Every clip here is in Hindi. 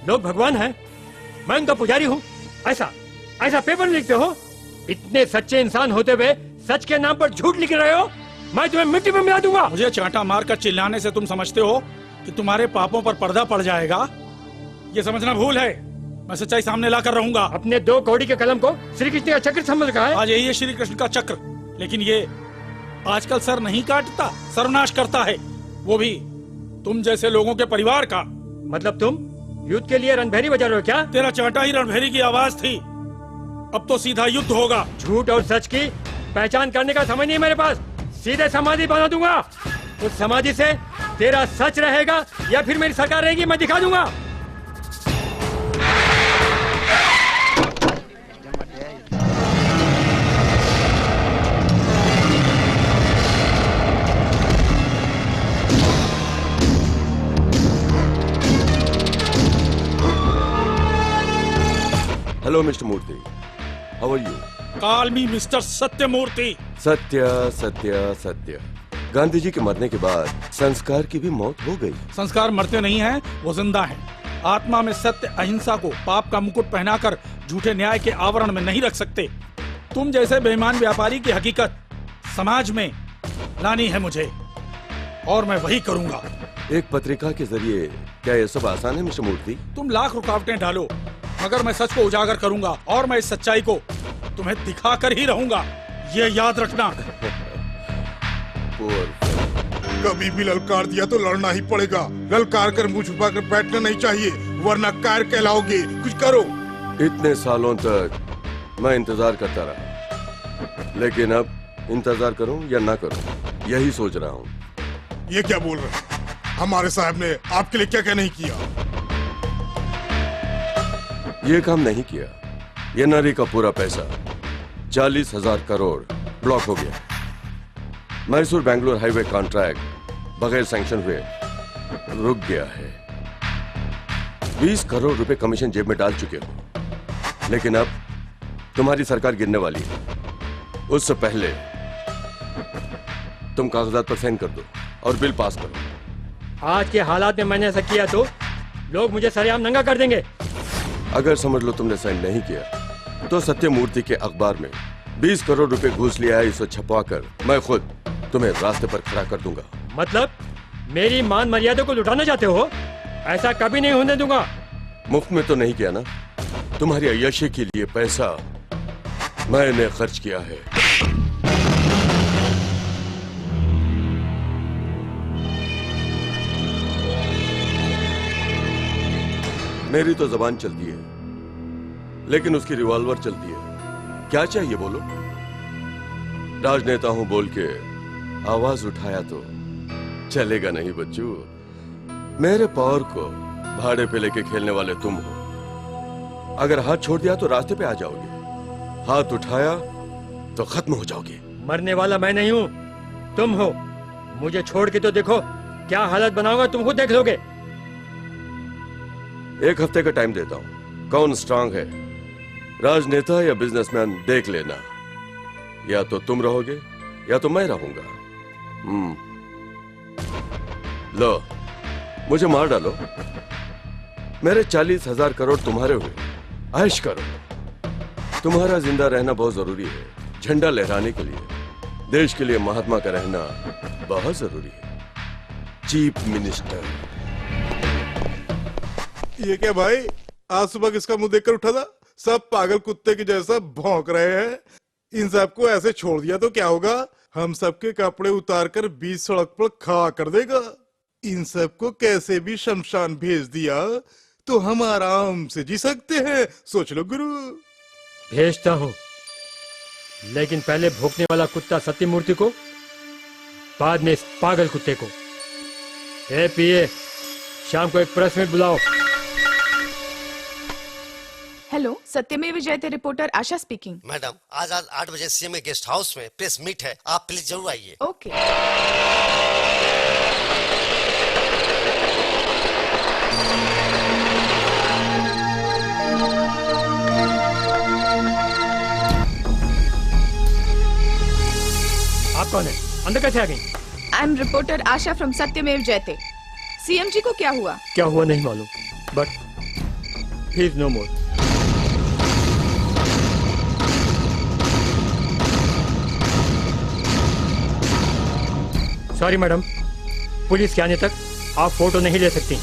लोग भगवान हैं, मैं उनका पुजारी हूँ, ऐसा ऐसा पेपर में लिखते हो? इतने सच्चे इंसान होते हुए सच के नाम पर झूठ लिख रहे हो? मैं तुम्हें मिट्टी में मिला दूंगा। मुझे चांटा मारकर चिल्लाने से तुम समझते हो कि तुम्हारे पापों पर पर्दा पड़ जाएगा? ये समझना भूल है। मैं सच्चाई सामने लाकर रहूंगा। अपने 2 कौड़ी के कलम को श्री कृष्ण का चक्र समझ रखा है। आज यही है श्री कृष्ण का चक्र, लेकिन ये आजकल सर नहीं काटता, सर्वनाश करता है, वो भी तुम जैसे लोगों के परिवार का। मतलब तुम युद्ध के लिए रणभेरी बजा रहे हो क्या? तेरा चांटा ही रणभेरी की आवाज थी, अब तो सीधा युद्ध होगा। झूठ और सच की पहचान करने का समय नहीं मेरे पास। सीधे समाधि बना दूंगा। उस समाधि से तेरा सच रहेगा या फिर मेरी सरकार रहेगी, मैं दिखा दूंगा। Hello mister Murthy, how are you? Call me mister Satyamurthy. Satya Satya सत्य। गांधी जी के मरने के बाद संस्कार की भी मौत हो गई। संस्कार मरते नहीं हैं, वो जिंदा हैं। आत्मा में सत्य अहिंसा को पाप का मुकुट पहनाकर झूठे न्याय के आवरण में नहीं रख सकते। तुम जैसे बेईमान व्यापारी की हकीकत समाज में लानी है मुझे, और मैं वही करूंगा। एक पत्रिका के जरिए क्या ये सब आसान है मिस्टर मूर्ति? तुम लाख रुकावटें डालो, मगर मैं सच को उजागर करूंगा, और मैं इस सच्चाई को तुम्हें दिखाकर ही रहूंगा, ये याद रखना। कभी भी ललकार दिया तो लड़ना ही पड़ेगा। ललकार कर मुंह छुपा कर बैठना नहीं चाहिए, वरना कायर कहलाओगे। कुछ करो। इतने सालों तक मैं इंतजार करता रहा, लेकिन अब इंतजार करूं या ना करूं, यही सोच रहा हूं। ये क्या बोल रहे हैं? हमारे साहब ने आपके लिए क्या क्या नहीं किया? ये काम नहीं किया। ये नारी का पूरा पैसा 40,000 करोड़ ब्लॉक हो गया। मैसूर बेंगलुरु हाईवे कॉन्ट्रैक्ट बगैर सैंक्शन हुए रुक गया है। 20 करोड़ रुपए कमीशन जेब में डाल चुके हो, लेकिन अब तुम्हारी सरकार गिरने वाली है। उससे पहले तुम कागजात पर साइन कर दो और बिल पास करो। आज के हालात में मैंने ऐसा किया तो लोग मुझे सरेआम नंगा कर देंगे। अगर समझ लो तुमने साइन नहीं किया तो सत्यमूर्ति के अखबार में 20 करोड़ रुपए घूस लिया है, इसे छपवाकर मैं खुद तुम्हें रास्ते पर खड़ा कर दूंगा। मतलब मेरी मान मर्यादा को लुटाना चाहते हो? ऐसा कभी नहीं होने दूंगा। मुफ्त में तो नहीं किया ना, तुम्हारी अय्याशी के लिए पैसा मैंने खर्च किया है। मेरी तो जबान चलती है, लेकिन उसकी रिवॉल्वर चलती है। क्या चाहिए बोलो? राजनेता हूं बोल के आवाज उठाया तो चलेगा नहीं बच्चू। मेरे पावर को भाड़े पे लेके खेलने वाले तुम हो। अगर हाथ छोड़ दिया तो रास्ते पे आ जाओगे, हाथ उठाया तो खत्म हो जाओगे। मरने वाला मैं नहीं हूँ, तुम हो। मुझे छोड़ के तो देखो, क्या हालत बनाऊंगा तुम खुद देख लोगे। 1 हफ्ते का टाइम देता हूं। कौन स्ट्रांग है, राजनेता या बिजनेसमैन, देख लेना। या तो तुम रहोगे या तो मैं रहूंगा। लो, मुझे मार डालो, मेरे 40,000 करोड़ तुम्हारे हुए। ऐश करो। तुम्हारा जिंदा रहना बहुत जरूरी है, झंडा लहराने के लिए। देश के लिए महात्मा का रहना बहुत जरूरी है। Chief minister. ये क्या भाई, आज सुबह किसका मुंह देखकर उठा था? सब पागल कुत्ते की जैसा भौंक रहे हैं। इन सबको ऐसे छोड़ दिया तो क्या होगा? हम सबके कपड़े उतार कर बीच सड़क पर खड़ा कर देगा। इन सबको कैसे भी शमशान भेज दिया तो हम आराम से जी सकते हैं। सोच लो गुरु। भेजता हूँ, लेकिन पहले भौंकने वाला कुत्ता सत्यमूर्ति को, बाद में इस पागल कुत्ते को। ए पीए, शाम को एक प्रेस मीट बुलाओ। हेलो, सत्यमेव जयते रिपोर्टर आशा स्पीकिंग। मैडम, आज 8 बजे सीएमए गेस्ट हाउस में प्रेस मीट है, आप प्लीज जरूर आइए। ओके। आप कौन है? अंदर कैसे आ गई? I am reporter Asha from सत्यमेव जयते। सीएम जी को क्या हुआ? क्या हुआ नहीं मालूम, but he is no more. Sorry madam, police के आने तक आप फोटो नहीं ले सकती।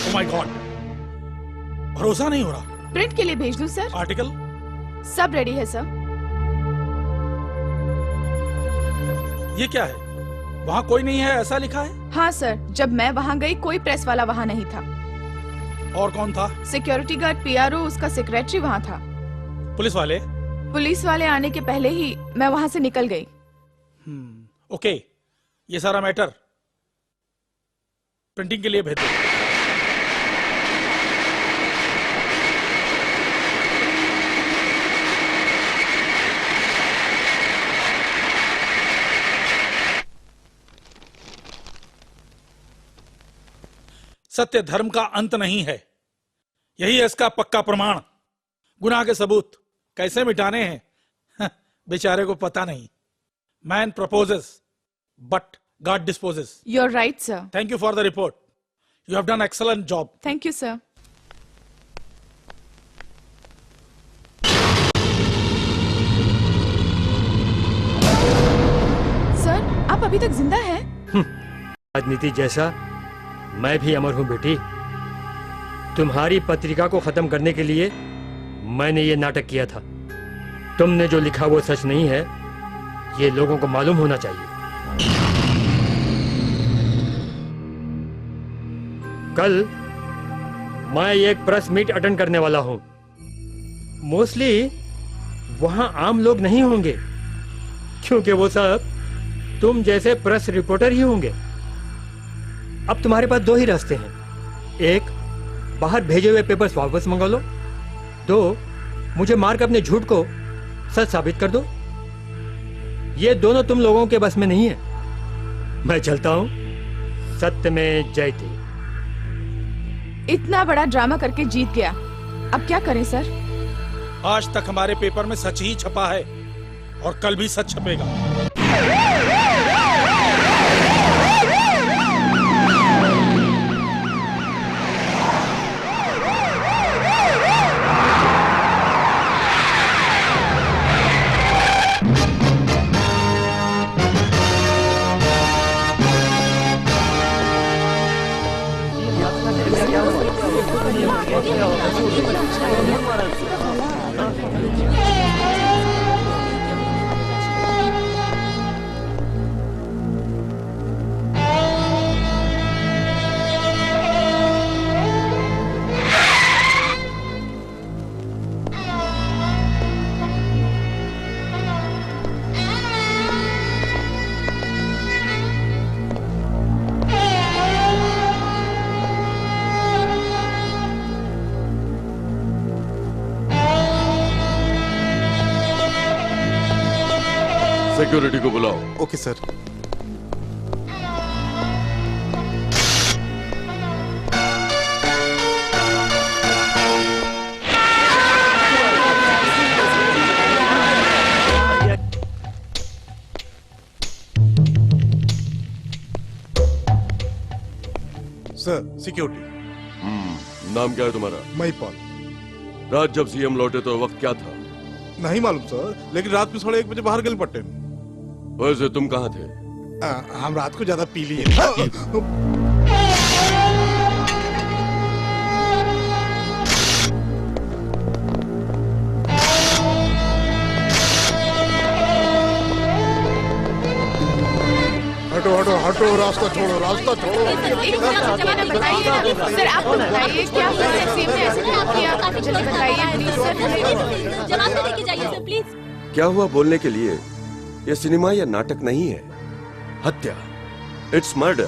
ओह माय गॉड, भरोसा नहीं हो रहा। प्रिंट के लिए भेज दूं सर? आर्टिकल सब रेडी है सर। ये क्या है? वहाँ कोई नहीं है ऐसा लिखा है? हाँ सर, जब मैं वहाँ गई कोई प्रेस वाला वहाँ नहीं था। और कौन था? सिक्योरिटी गार्ड, पीआरओ, उसका सेक्रेटरी वहाँ था। पुलिस वाले? पुलिस वाले आने के पहले ही मैं वहाँ से निकल गई। ओके, ये सारा मैटर प्रिंटिंग के लिए भेज दो। सत्य धर्म का अंत नहीं है, यही है इसका पक्का प्रमाण। गुनाह के सबूत कैसे मिटाने हैं बेचारे को पता नहीं। Man proposes but God disposes. You are right sir. Thank you for the report, you have done excellent job. Thank you sir. Sir, आप अभी तक जिंदा हैं? राजनीति जैसा मैं भी अमर हूं बेटी। तुम्हारी पत्रिका को खत्म करने के लिए मैंने ये नाटक किया था। तुमने जो लिखा वो सच नहीं है, ये लोगों को मालूम होना चाहिए। कल मैं एक प्रेस मीट अटेंड करने वाला हूं। मोस्टली वहां आम लोग नहीं होंगे, क्योंकि वो सब तुम जैसे प्रेस रिपोर्टर ही होंगे। अब तुम्हारे पास दो ही रास्ते हैं। एक, बाहर भेजे हुए पेपर्स वापस मंगा लो। दो, मुझे मार कर अपने झूठ को सच साबित कर दो। ये दोनों तुम लोगों के बस में नहीं है। मैं चलता हूं। सत्य में जयते। इतना बड़ा ड्रामा करके जीत गया, अब क्या करें सर? आज तक हमारे पेपर में सच ही छपा है और कल भी सच छपेगा। सिक्योरिटी को बुलाओ। Okay sir. Sir, security. नाम क्या है तुम्हारा? महिपाल। रात जब सीएम लौटे तो वक्त क्या था? नहीं मालूम सर, लेकिन रात में 1:30 बजे बाहर गए पट्टे में। वैसे तुम कहाँ थे? हम रात को ज्यादा पी लिए। हटो हटो हटो, रास्ता छोड़ो, रास्ता छोड़ो। एक जमाना बताइए सर, आप तो बताइए क्या सेम ने ऐसे क्या किया? जल्दी बताइए प्लीज सर। जवाब तो देके जाइए सर प्लीज। क्या हुआ बोलने के लिए? ये सिनेमा या नाटक नहीं है, हत्या। It's murder.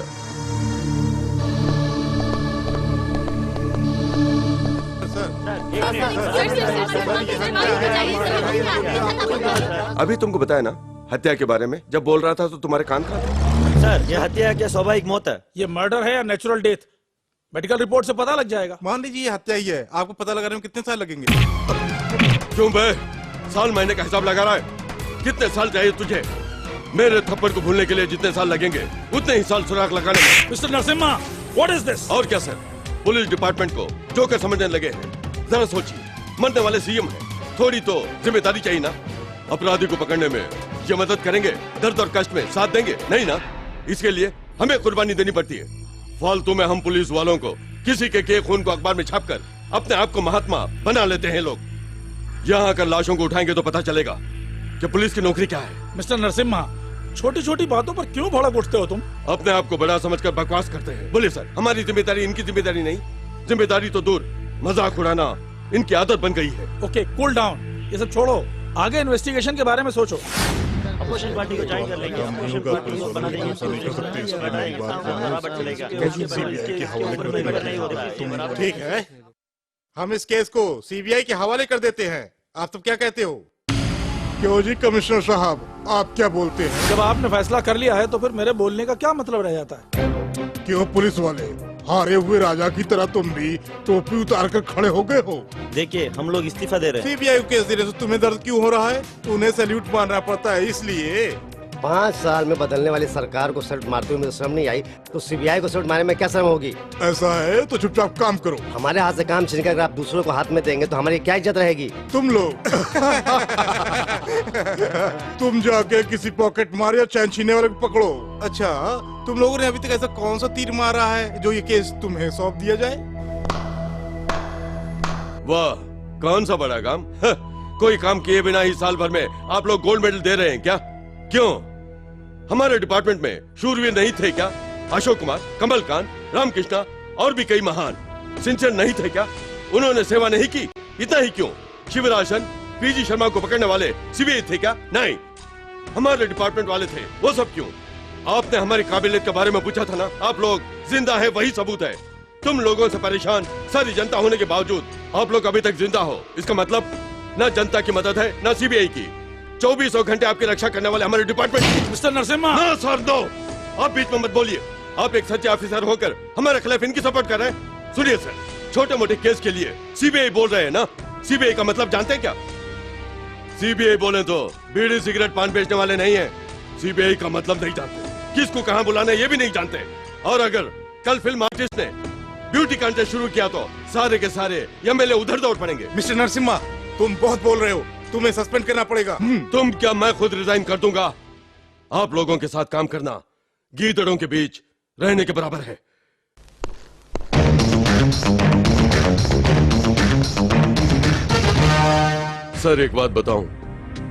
अभी तुमको बताया ना हत्या के बारे में, जब बोल रहा था तो तुम्हारे कान खा थे। सर, यह हत्या क्या स्वाभाविक मौत है? ये मर्डर है या नेचुरल डेथ, मेडिकल रिपोर्ट से पता लग जाएगा। मान लीजिए ये हत्या ही है, आपको पता लगाने में कितने साल लगेंगे? क्यों बे? साल महीने का हिसाब लगा रहा है? कितने साल चाहिए तुझे? मेरे थप्पड़ को भूलने के लिए जितने साल लगेंगे उतने ही साल सुराग लगाने में। Mister Narasimha, what is this? और क्या सर, पुलिस डिपार्टमेंट को जोकर समझने लगे हैं। जरा सोचिए, मरने वाले सीएम हैं, थोड़ी तो जिम्मेदारी चाहिए ना। अपराधी को पकड़ने में ये मदद करेंगे, दर्द और कष्ट में साथ देंगे नहीं ना। इसके लिए हमें कुर्बानी देनी पड़ती है। फालतू में हम पुलिस वालों को किसी के खून को अखबार में छापकर अपने आप को महात्मा बना लेते हैं लोग। यहाँ आकर लाशों को उठाएंगे तो पता चलेगा कि पुलिस की नौकरी क्या है। मिस्टर नरसिम्हा, छोटी छोटी बातों पर क्यों भड़क उठते हो तुम? अपने आप को बड़ा समझकर बकवास करते हैं। बोलिए सर, हमारी जिम्मेदारी इनकी जिम्मेदारी नहीं। जिम्मेदारी तो दूर, मजाक उड़ाना इनकी आदत बन गई है। ओके, कूल डाउन, ये सब छोड़ो, आगे इन्वेस्टिगेशन के बारे में सोचो। अपोजिशन पार्टी को ज्वाइन कर लेंगे, अपोजिशन पार्टी को बना देंगे, बराबर चलेगा। ठीक है, हम इस केस को सीबीआई के हवाले कर देते हैं। आप सब क्या कहते हो? क्यों जी कमिश्नर साहब, आप क्या बोलते हैं? जब आपने फैसला कर लिया है तो फिर मेरे बोलने का क्या मतलब रह जाता है? क्यों पुलिस वाले, हारे हुए राजा की तरह तुम भी टोपी उतार कर खड़े हो गए हो? देखिए, हम लोग इस्तीफा दे रहे हैं। सीबीआई केस दे रहे तो तुम्हें दर्द क्यों हो रहा है? उन्हें सैल्यूट मारना पड़ता है इसलिए। 5 साल में बदलने वाली सरकार को सल्यूट मारते हुए मुझे शर्म नहीं आई, तो सीबीआई को सल्यूट मारने में क्या शर्म होगी? ऐसा है तो चुपचाप काम करो। हमारे हाथ से काम छीन कर अगर आप दूसरों को हाथ में देंगे तो हमारी क्या इज्जत रहेगी? तुम लोग तुम जाके किसी पॉकेट मार या चैन छीनने वाले को पकड़ो। अच्छा, तुम लोगों ने अभी तक ऐसा कौन सा तीर मारा है जो ये केस तुम्हें सौंप दिया जाए? वाह, कौन सा बड़ा काम। कोई काम किए बिना ही साल भर में आप लोग गोल्ड मेडल दे रहे हैं क्या? क्यों, हमारे डिपार्टमेंट में शूरवीर नहीं थे क्या? अशोक कुमार, कमलकांत, रामकृष्णा और भी कई महान सिंसियर नहीं थे क्या? उन्होंने सेवा नहीं की? इतना ही क्यों? शिवराशन, पीजी शर्मा को पकड़ने वाले सीबीआई थे क्या? नहीं, हमारे डिपार्टमेंट वाले थे। वो सब क्यों? आपने हमारी काबिलियत के बारे में पूछा था ना। आप लोग जिंदा है वही सबूत है। तुम लोगों से परेशान सारी जनता होने के बावजूद आप लोग अभी तक जिंदा हो। इसका मतलब न जनता की मदद है न सीबीआई की। 2400 घंटे आपकी रक्षा करने वाले हमारे डिपार्टमेंट की। मिस्टर नरसिम्हा, हाँ सर, दो, आप बीच में मत बोलिए। आप एक सच्चे ऑफिसर होकर हमारे खिलाफ इनकी सपोर्ट कर रहे हैं। सुनिए सर, छोटे मोटे केस के लिए सीबीआई बोल रहे हैं ना। सीबीआई का मतलब जानते हैं क्या? सीबीआई बोले तो बीड़ी सिगरेट पान बेचने वाले नहीं है। सीबीआई का मतलब नहीं जानते, किसको कहां बुलाना है ये भी नहीं जानते। और अगर कल फिल्म आर्टिस्ट ने ब्यूटी कंटेस्ट शुरू किया तो सारे के सारे एमएलए उधर दौड़ पड़ेंगे। मिस्टर नरसिम्हा, तुम बहुत बोल रहे हो, तुम्हें सस्पेंड करना पड़ेगा। तुम क्या, मैं खुद रिजाइन कर दूंगा। आप लोगों के साथ काम करना गीदड़ों के बीच रहने के बराबर है। सर, एक बात बताऊं,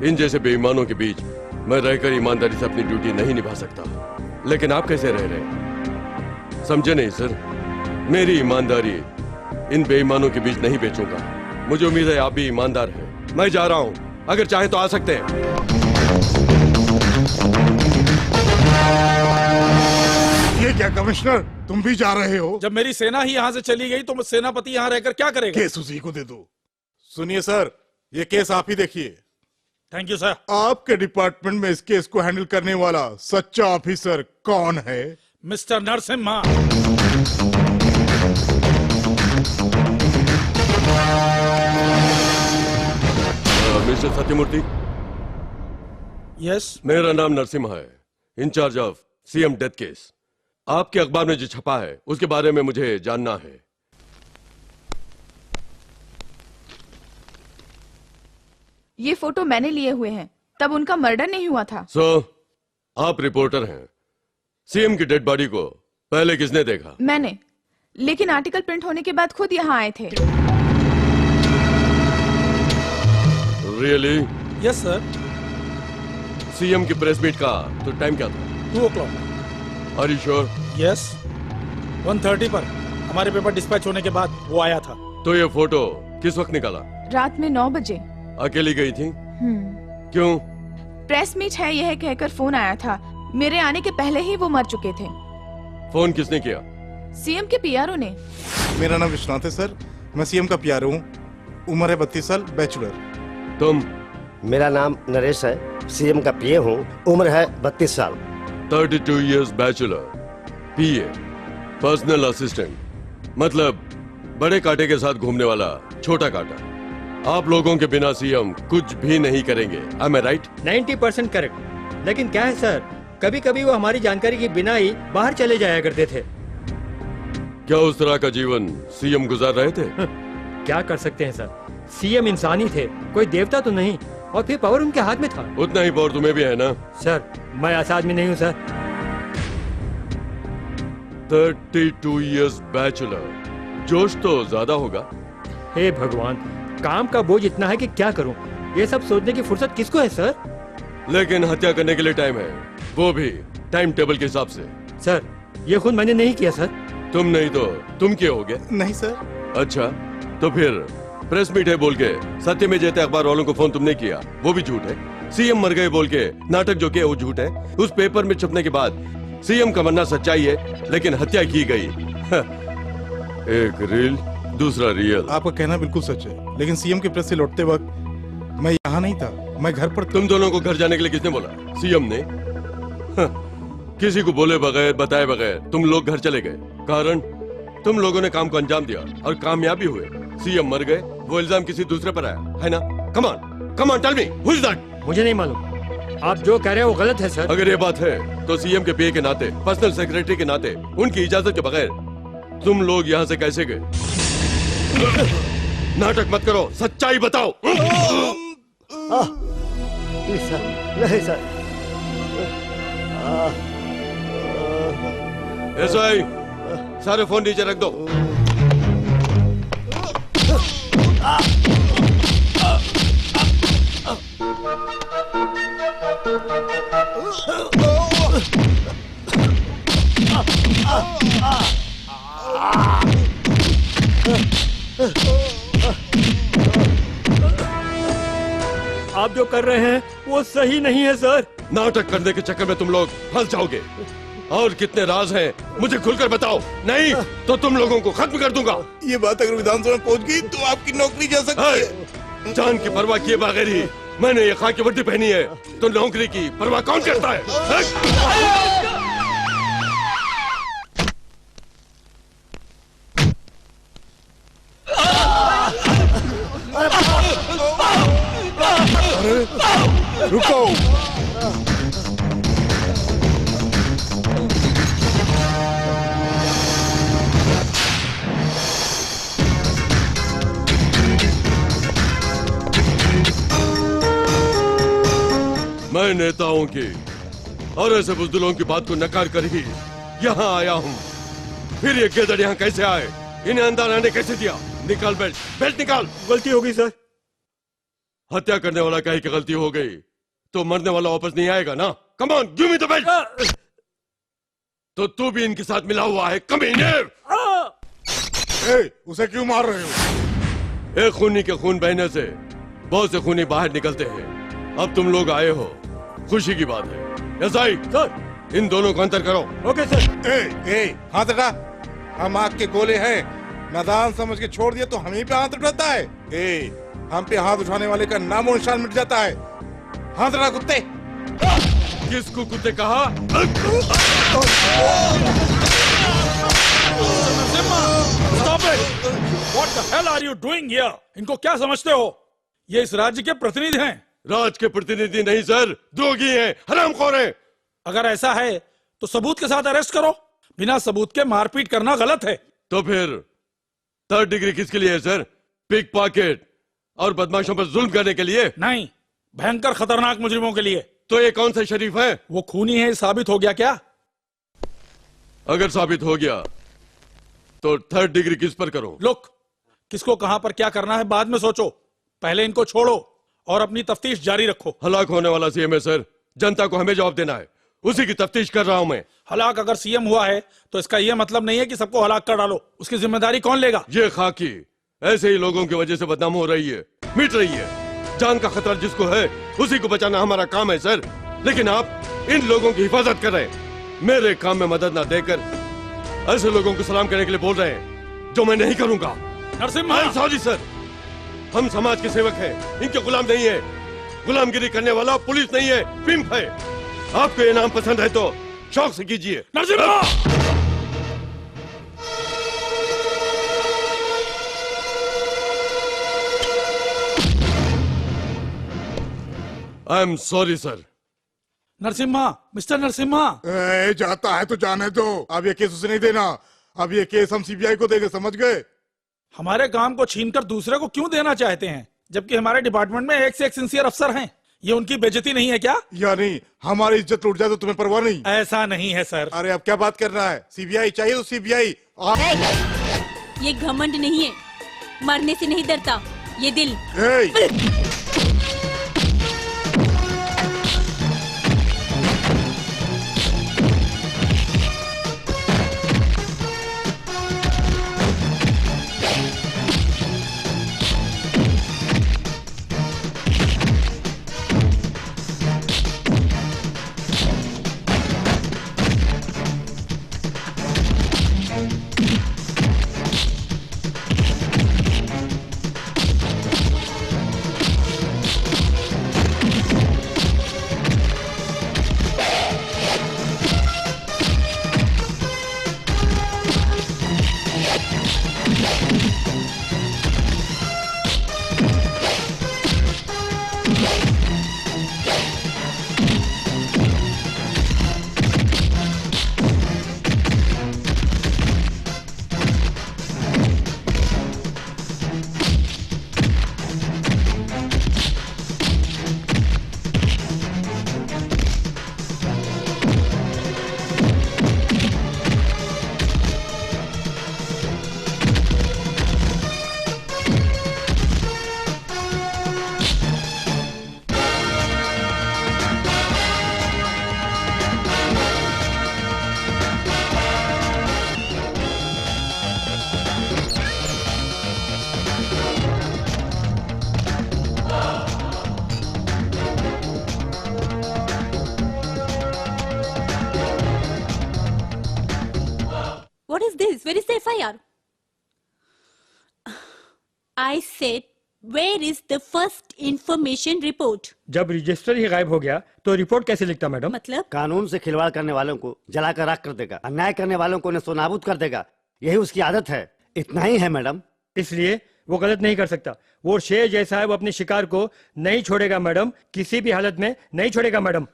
इन जैसे बेईमानों के बीच मैं रहकर ईमानदारी से अपनी ड्यूटी नहीं निभा सकता। लेकिन आप कैसे रह रहे हैं? समझे नहीं सर, मेरी ईमानदारी इन बेईमानों के बीच नहीं बेचूंगा। मुझे उम्मीद है आप भी ईमानदार हैं। मैं जा रहा हूं, अगर चाहे तो आ सकते हैं। ये क्या कमिश्नर, तुम भी जा रहे हो? जब मेरी सेना ही यहाँ से चली गई तो सेनापति यहाँ रहकर क्या करेगा? केस उसी को दे दो। सुनिए सर, ये केस आप ही देखिए। Thank you sir. आपके डिपार्टमेंट में इस केस को हैंडल करने वाला सच्चा ऑफिसर कौन है? Mister Narasimha. Mister Satyamurthy. Yes. मेरा नाम नरसिम्हा है, incharge of CM death case. आपके अखबार में जो छपा है उसके बारे में मुझे जानना है। ये फोटो मैंने लिए हुए हैं, तब उनका मर्डर नहीं हुआ था। आप रिपोर्टर हैं, सीएम की डेड बॉडी को पहले किसने देखा? मैंने, लेकिन आर्टिकल प्रिंट होने के बाद खुद यहाँ आए थे। रियली? Yes sir. सीएम की प्रेस मीट का तो टाइम क्या था? 2 o'clock। Are you sure? Yes. 1:30 पर हमारे पेपर डिस्पैच होने के बाद वो आया था। तो ये फोटो किस वक्त निकाला? रात में 9 बजे। अकेली गई थी? क्यों? प्रेस मीट है यह कहकर फोन आया था। मेरे आने के पहले ही वो मर चुके थे। फोन किसने किया? सीएम के पीआरओ ने। मेरा नाम विश्वनाथ है सर, मैं सीएम का पीआरओ हूँ। उम्र है 32 साल, बैचलर। तुम? मेरा नाम नरेश है, सीएम का पीए हूँ, उम्र है 32 साल। 32 years बैचलर, पीए, पर्सनल असिस्टेंट, मतलब बड़े कांटे के साथ घूमने वाला छोटा कांटा। आप लोगों के बिना सीएम कुछ भी नहीं करेंगे। Am I right? 90% करेक्ट। लेकिन क्या है सर, कभी कभी वो हमारी जानकारी के बिना ही बाहर चले जाया करते थे। क्या उस तरह का जीवन सीएम गुजार रहे थे? क्या कर सकते हैं सर, सीएम इंसान ही थे, कोई देवता तो नहीं। और फिर पावर उनके हाथ में था। उतना ही पावर तुम्हें भी है ना? सर मैं ऐसा आदमी नहीं हूँ सर। 32 इयर्स बैचलर, जोश तो ज्यादा होगा। हे भगवान, काम का बोझ इतना है कि क्या करूं। ये सब सोचने की फुर्सत किसको है सर? लेकिन हत्या करने के लिए टाइम है, वो भी टाइम टेबल के हिसाब से। सर ये खुद मैंने नहीं किया सर। तुम नहीं तो तुम क्या होगे? नहीं सर। अच्छा, तो फिर प्रेस मीट है बोल के सत्य में जयते अखबार वालों को फोन तुमने किया, वो भी झूठ है। सीएम मर गए बोल के नाटक जो किया वो झूठ है। उस पेपर में छपने के बाद सीएम का मरना सच्चाई है, लेकिन हत्या की गई। एक रील दूसरा रियल। आपका कहना बिल्कुल सच है, लेकिन सीएम के प्रेस से लौटते वक्त मैं यहाँ नहीं था, मैं घर पर था। तुम दोनों को घर जाने के लिए किसने बोला? सीएम ने। किसी को बोले बगैर बताए बगैर तुम लोग घर चले गए। कारण तुम लोगों ने काम को अंजाम दिया और कामयाबी हुए। सीएम मर गए, वो इल्जाम किसी दूसरे पर आया है ना? Come on tell me who is that? मुझे नहीं मालूम, आप जो कह रहे हैं वो गलत है सर। अगर ये बात है तो सीएम के पीए के नाते, पर्सनल सेक्रेटरी के नाते, उनकी इजाजत के बगैर तुम लोग यहाँ से कैसे गए? नाटक मत करो, सच्चाई बताओ। प्लीज सर, नहीं सर। एसआई, सारे फोन नीचे रख दो। आप जो कर रहे हैं वो सही नहीं है सर। नाटक करने के चक्कर में तुम लोग फंस जाओगे। और कितने राज हैं मुझे खुलकर बताओ, नहीं तो तुम लोगों को खत्म कर दूंगा। ये बात अगर विधानसभा में पहुंच गई तो आपकी नौकरी जा सकती है। जान की परवाह किए बगैर ही मैंने ये खाकी वर्दी पहनी है, तो नौकरी की परवाह कौन करता है? रुको। मैं नेताओं की और ऐसे बुजदिलों की बात को नकार कर ही यहाँ आया हूँ। फिर ये गेदड़ यहाँ कैसे आए? इन्हें अंदर आने कैसे दिया? निकाल बेल्ट निकाल। गलती होगी सर। हत्या करने वाला कहे कि गलती हो गई तो मरने वाला वापस नहीं आएगा ना? Come on, give me the belt. तो तू भी इनके साथ मिला हुआ है, कमीने। उसे क्यों मार रहे हो? एक खूनी के खून बहने से बहुत से खूनी बाहर निकलते हैं। अब तुम लोग आए हो, खुशी की बात है। एसआई सर, इन दोनों को अंतर करो। Okay sir. हाथ हटा। हम आग के गोले हैं, नादान समझ के छोड़ दिया तो हम ही पे हाथ उठाता है। हम पे हाथ उठाने वाले का नामो निशान मिट जाता है। हाथ हटा कुत्ते। किसको कुत्ते कहा? Stop it! What the hell are you doing here? इनको क्या समझते हो? ये इस राज्य के प्रतिनिधि हैं। राज के प्रतिनिधि नहीं सर, द्रोही हैं, हरामखोर हैं। अगर ऐसा है तो सबूत के साथ अरेस्ट करो। बिना सबूत के मारपीट करना गलत है। तो फिर 3rd डिग्री किसके लिए है सर? पिक पॉकेट और बदमाशों पर जुल्म करने के लिए? नहीं, भयंकर खतरनाक मुजरिमों के लिए। तो ये कौन सा शरीफ है? वो खूनी है, साबित हो गया क्या? अगर साबित हो गया तो 3rd डिग्री किस पर करो? लुक, किसको कहां पर क्या करना है बाद में सोचो। पहले इनको छोड़ो और अपनी तफ्तीश जारी रखो। हलाक होने वाला सीएम है सर, जनता को हमें जवाब देना है। उसी की तफ्तीश कर रहा हूं मैं। हलाक अगर सीएम हुआ है तो इसका यह मतलब नहीं है कि सबको हलाक कर डालो। उसकी जिम्मेदारी कौन लेगा? ये खाकी ऐसे ही लोगों की वजह से बदनाम हो रही है, मिट रही है। जान का खतरा जिसको है उसी को बचाना हमारा काम है सर। लेकिन आप इन लोगों की हिफाजत कर रहे हैं। मेरे काम में मदद ना देकर ऐसे लोगों को सलाम करने के लिए बोल रहे हैं जो मैं नहीं करूंगा। नरसिम्हा, सॉरी सर, हम समाज के सेवक हैं, इनके गुलाम नहीं है। गुलामगिरी करने वाला पुलिस नहीं है, पिंप है। आपको ये नाम पसंद है तो शौक से कीजिए। नरसिम्हा! आई am sorry sir. Narasimha, mister Narasimha, जाता है तो जाने दो, अब ये केस उसे नहीं देना, अब ये केस हम सीबीआई को देंगे, समझ गए? हमारे काम को छीनकर दूसरे को क्यों देना चाहते हैं, जबकि हमारे डिपार्टमेंट में एक से एक सिंसियर अफसर हैं। ये उनकी बेइज्जती नहीं है क्या? यानी हमारी इज्जत लूट जाए तो तुम्हें परवाह नहीं? ऐसा नहीं है सर। अरे अब क्या बात करना है, सीबीआई चाहिए तो सीबीआई। ये घमंड नहीं है, मरने से नहीं डरता ये दिल। What is this? Where is the FIR? I said, where is the first information report? जब रजिस्टर ही गायब हो गया तो रिपोर्ट कैसे लिखता मैडम? मतलब कानून से खिलवाड़ करने वालों को जलाकर राख कर देगा, अन्याय करने वालों को नेस्तनाबूद कर देगा, यही उसकी आदत है। इतना ही है मैडम। इसलिए वो गलत नहीं कर सकता। वो शेर जैसा है, वो अपने शिकार को नहीं छोड़ेगा मैडम, किसी भी हालत में नहीं छोड़ेगा मैडम।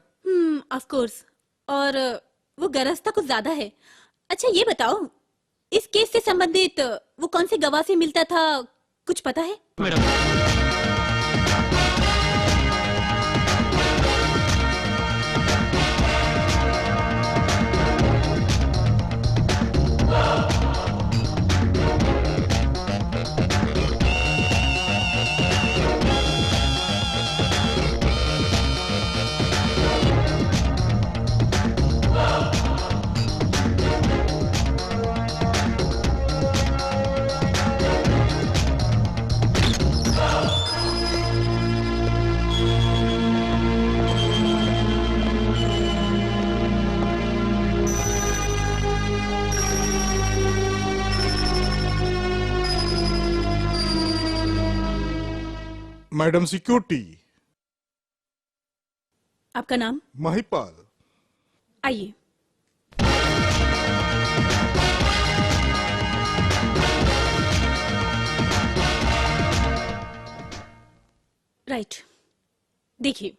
Of course. और वो गरजता कुछ ज्यादा है। अच्छा ये बताओ, इस केस से संबंधित वो कौन से गवाह से मिलता था, कुछ पता है? Madam madam security. आपका नाम? महिपाल। आइए। राइट। देखिए,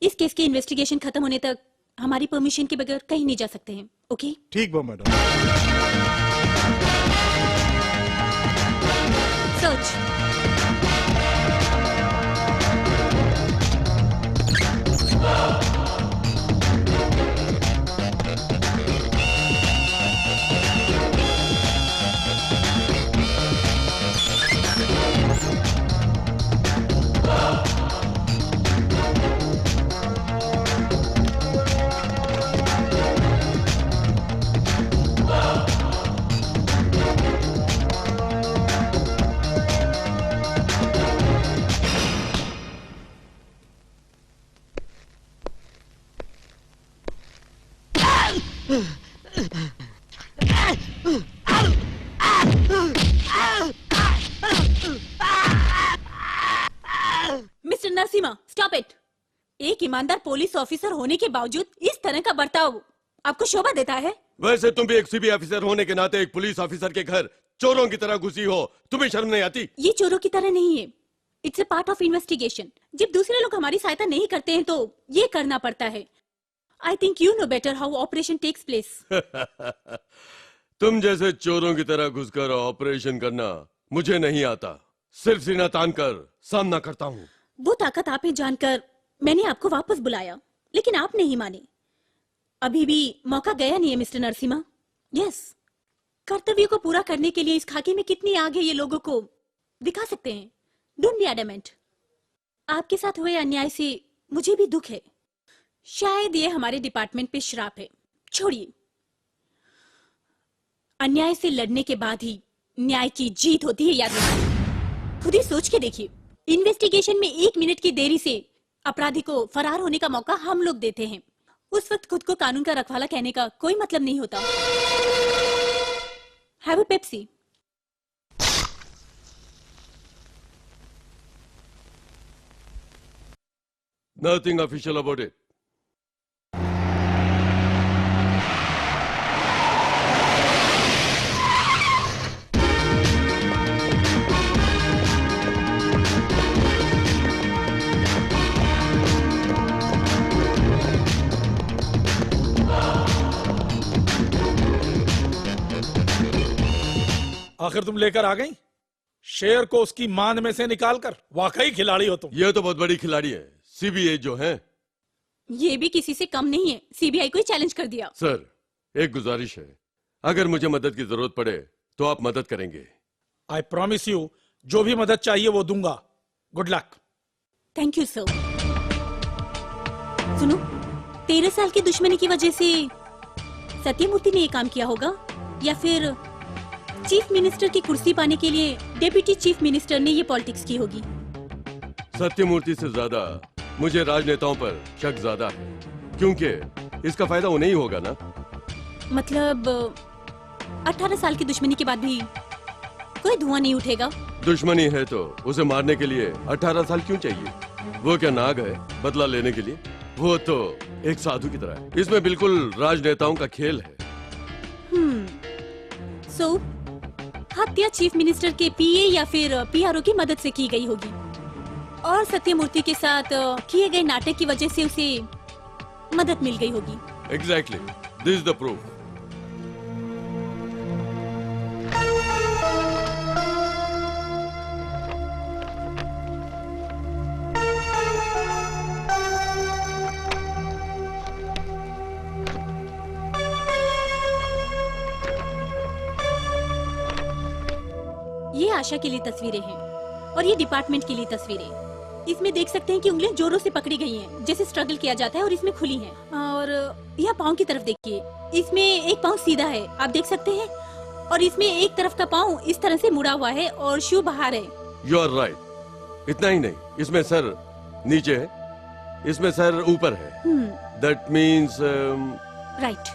इस केस की इन्वेस्टिगेशन खत्म होने तक हमारी परमिशन के बगैर कहीं नहीं जा सकते हैं। ओके? ठीक बा madam. Search. Mister Narasimha, stop it. एक ईमानदार पुलिस ऑफिसर होने के बावजूद इस तरह का बर्ताव आपको शोभा देता है? वैसे तुम भी एक सीबीआई ऑफिसर होने के नाते एक पुलिस ऑफिसर के घर चोरों की तरह घुसी हो, तुम्हें शर्म नहीं आती? ये चोरों की तरह नहीं है, it's a part of investigation. जब दूसरे लोग हमारी सहायता नहीं करते हैं तो ये करना पड़ता है। I think you know better how operation takes place. तुम जैसे चोरों की तरह घुसकर ऑपरेशन करना मुझे नहीं आता। सिर्फ सीना तान कर सामना करता हूँ। वो ताकत आप में जानकर मैंने आपको वापस बुलाया, लेकिन आप नहीं माने। अभी भी मौका गया नहीं है मिस्टर नरसिम्हा। यस, कर्तव्य को पूरा करने के लिए इस खाकी में कितनी आग है ये लोगों को दिखा सकते हैं। Don't be adamant. आपके साथ हुए अन्याय से मुझे भी दुख है। शायद ये हमारे डिपार्टमेंट पे श्राप है। छोड़िए, अन्याय से लड़ने के बाद ही न्याय की जीत होती है, याद रखिए। खुद ही सोच के देखिए, इन्वेस्टिगेशन में 1 मिनट की देरी से अपराधी को फरार होने का मौका हम लोग देते हैं। उस वक्त खुद को कानून का रखवाला कहने का कोई मतलब नहीं होता। Have a Pepsi. Nothing official about it. आखिर तुम लेकर आ गई शेर को उसकी मान में से निकालकर। वाकई खिलाड़ी हो तुम। यह तो बहुत बड़ी खिलाड़ी है, सीबीआई जो है। ये भी किसी से कम नहीं है। सीबीआई को ही चैलेंज कर दिया। सर, एक गुजारिश है, अगर मुझे मदद की जरूरत पड़े तो आप मदद करेंगे। आई प्रॉमिस यू, जो भी मदद चाहिए वो दूंगा। Good luck. Thank you sir. सुनो, 13 साल की दुश्मनी की वजह से सत्यमूर्ति ने ये काम किया होगा, या फिर चीफ मिनिस्टर की कुर्सी पाने के लिए डेप्यूटी चीफ मिनिस्टर ने ये पॉलिटिक्स की होगी। सत्यमूर्ति से ज्यादा मुझे राजनेताओं पर शक ज्यादा है, क्योंकि इसका फायदा उन्हें ही होगा ना। मतलब 18 साल की दुश्मनी के बाद भी कोई धुआं नहीं उठेगा? दुश्मनी है तो उसे मारने के लिए 18 साल क्यों चाहिए? वो क्या नाग है बदला लेने के लिए? वो तो एक साधु की तरह है। इसमें बिल्कुल राजनेताओं का खेल है। सो हत्या चीफ मिनिस्टर के पीए या फिर पीआरओ की मदद से की गई होगी, और सत्यमूर्ति के साथ किए गए नाटक की वजह से उसे मदद मिल गई होगी। Exactly, this is the proof. ये आशा के लिए तस्वीरें हैं और ये डिपार्टमेंट के लिए तस्वीरें। इसमें देख सकते हैं कि उंगलियां जोरों से पकड़ी गई हैं, जैसे स्ट्रगल किया जाता है, और इसमें खुली हैं। और यह पाँव की तरफ देखिए, इसमें एक पाँव सीधा है, आप देख सकते हैं, और इसमें एक तरफ का पाँव इस तरह से मुड़ा हुआ है और शू बाहर है। You are right. इतना ही नहीं, इसमें सर नीचे है, इसमें सर ऊपर है। That means right.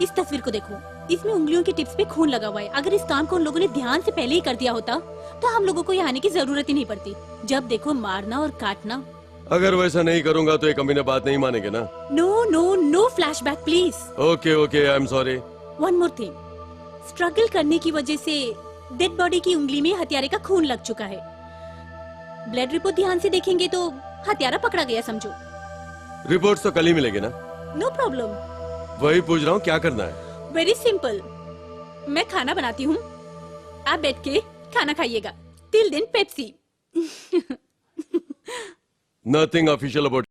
इस तस्वीर को देखो, इसमें उंगलियों की टिप्स पे खून लगा हुआ है। अगर इस काम को उन लोगों ने ध्यान से पहले ही कर दिया होता तो हम लोगों को यहाँ आने की जरूरत ही नहीं पड़ती। जब देखो मारना और काटना। अगर वैसा नहीं करूंगा तो ये कमीने बात नहीं मानेंगे ना। No no no flashback please. Okay okay, I am sorry. One more thing, struggle करने की वजह से डेड बॉडी की उंगली में हत्यारे का खून लग चुका है। ब्लड रिपोर्ट ध्यान से देखेंगे तो हत्यारा पकड़ा गया समझो। रिपोर्ट्स तो कल ही मिलेंगे ना। No problem. वही पूछ रहा हूँ, क्या करना है? वेरी सिंपल, मैं खाना बनाती हूँ, आप बैठ के खाना खाइएगा। Till then Pepsi. Nothing official about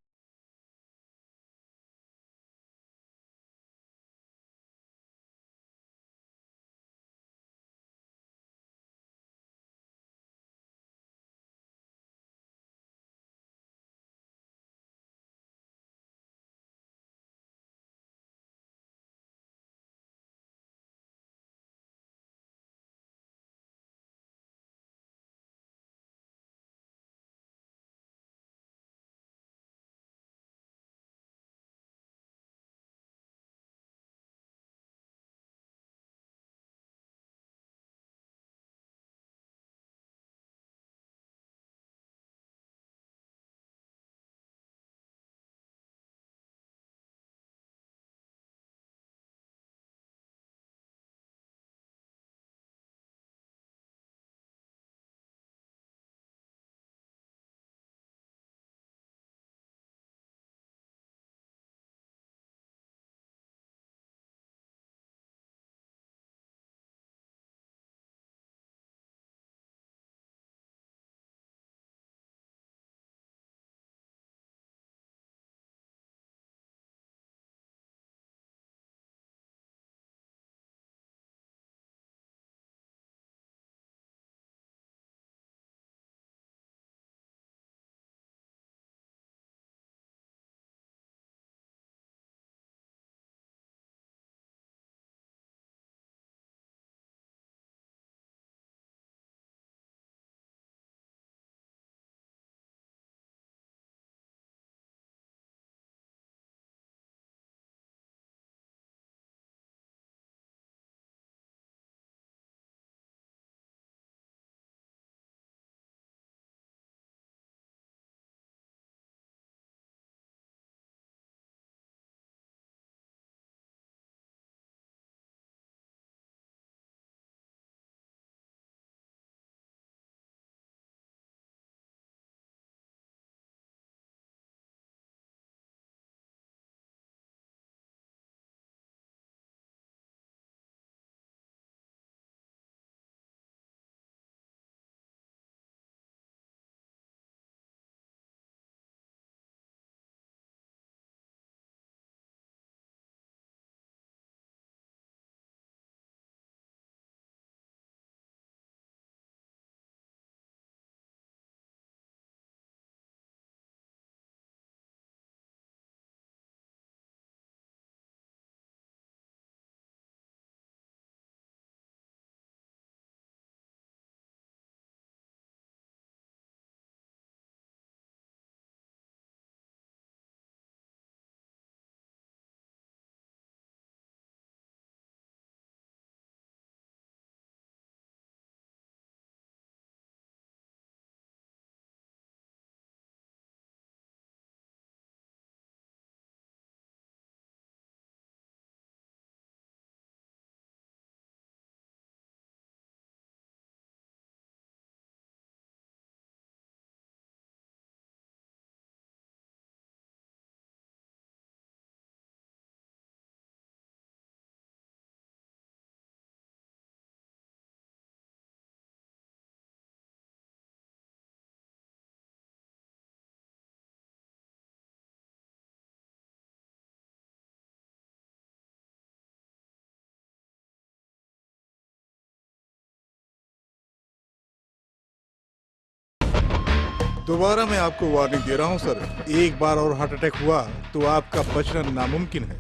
दोबारा मैं आपको वार्निंग दे रहा हूँ सर, एक बार और हार्ट अटैक हुआ तो आपका बचना नामुमकिन है।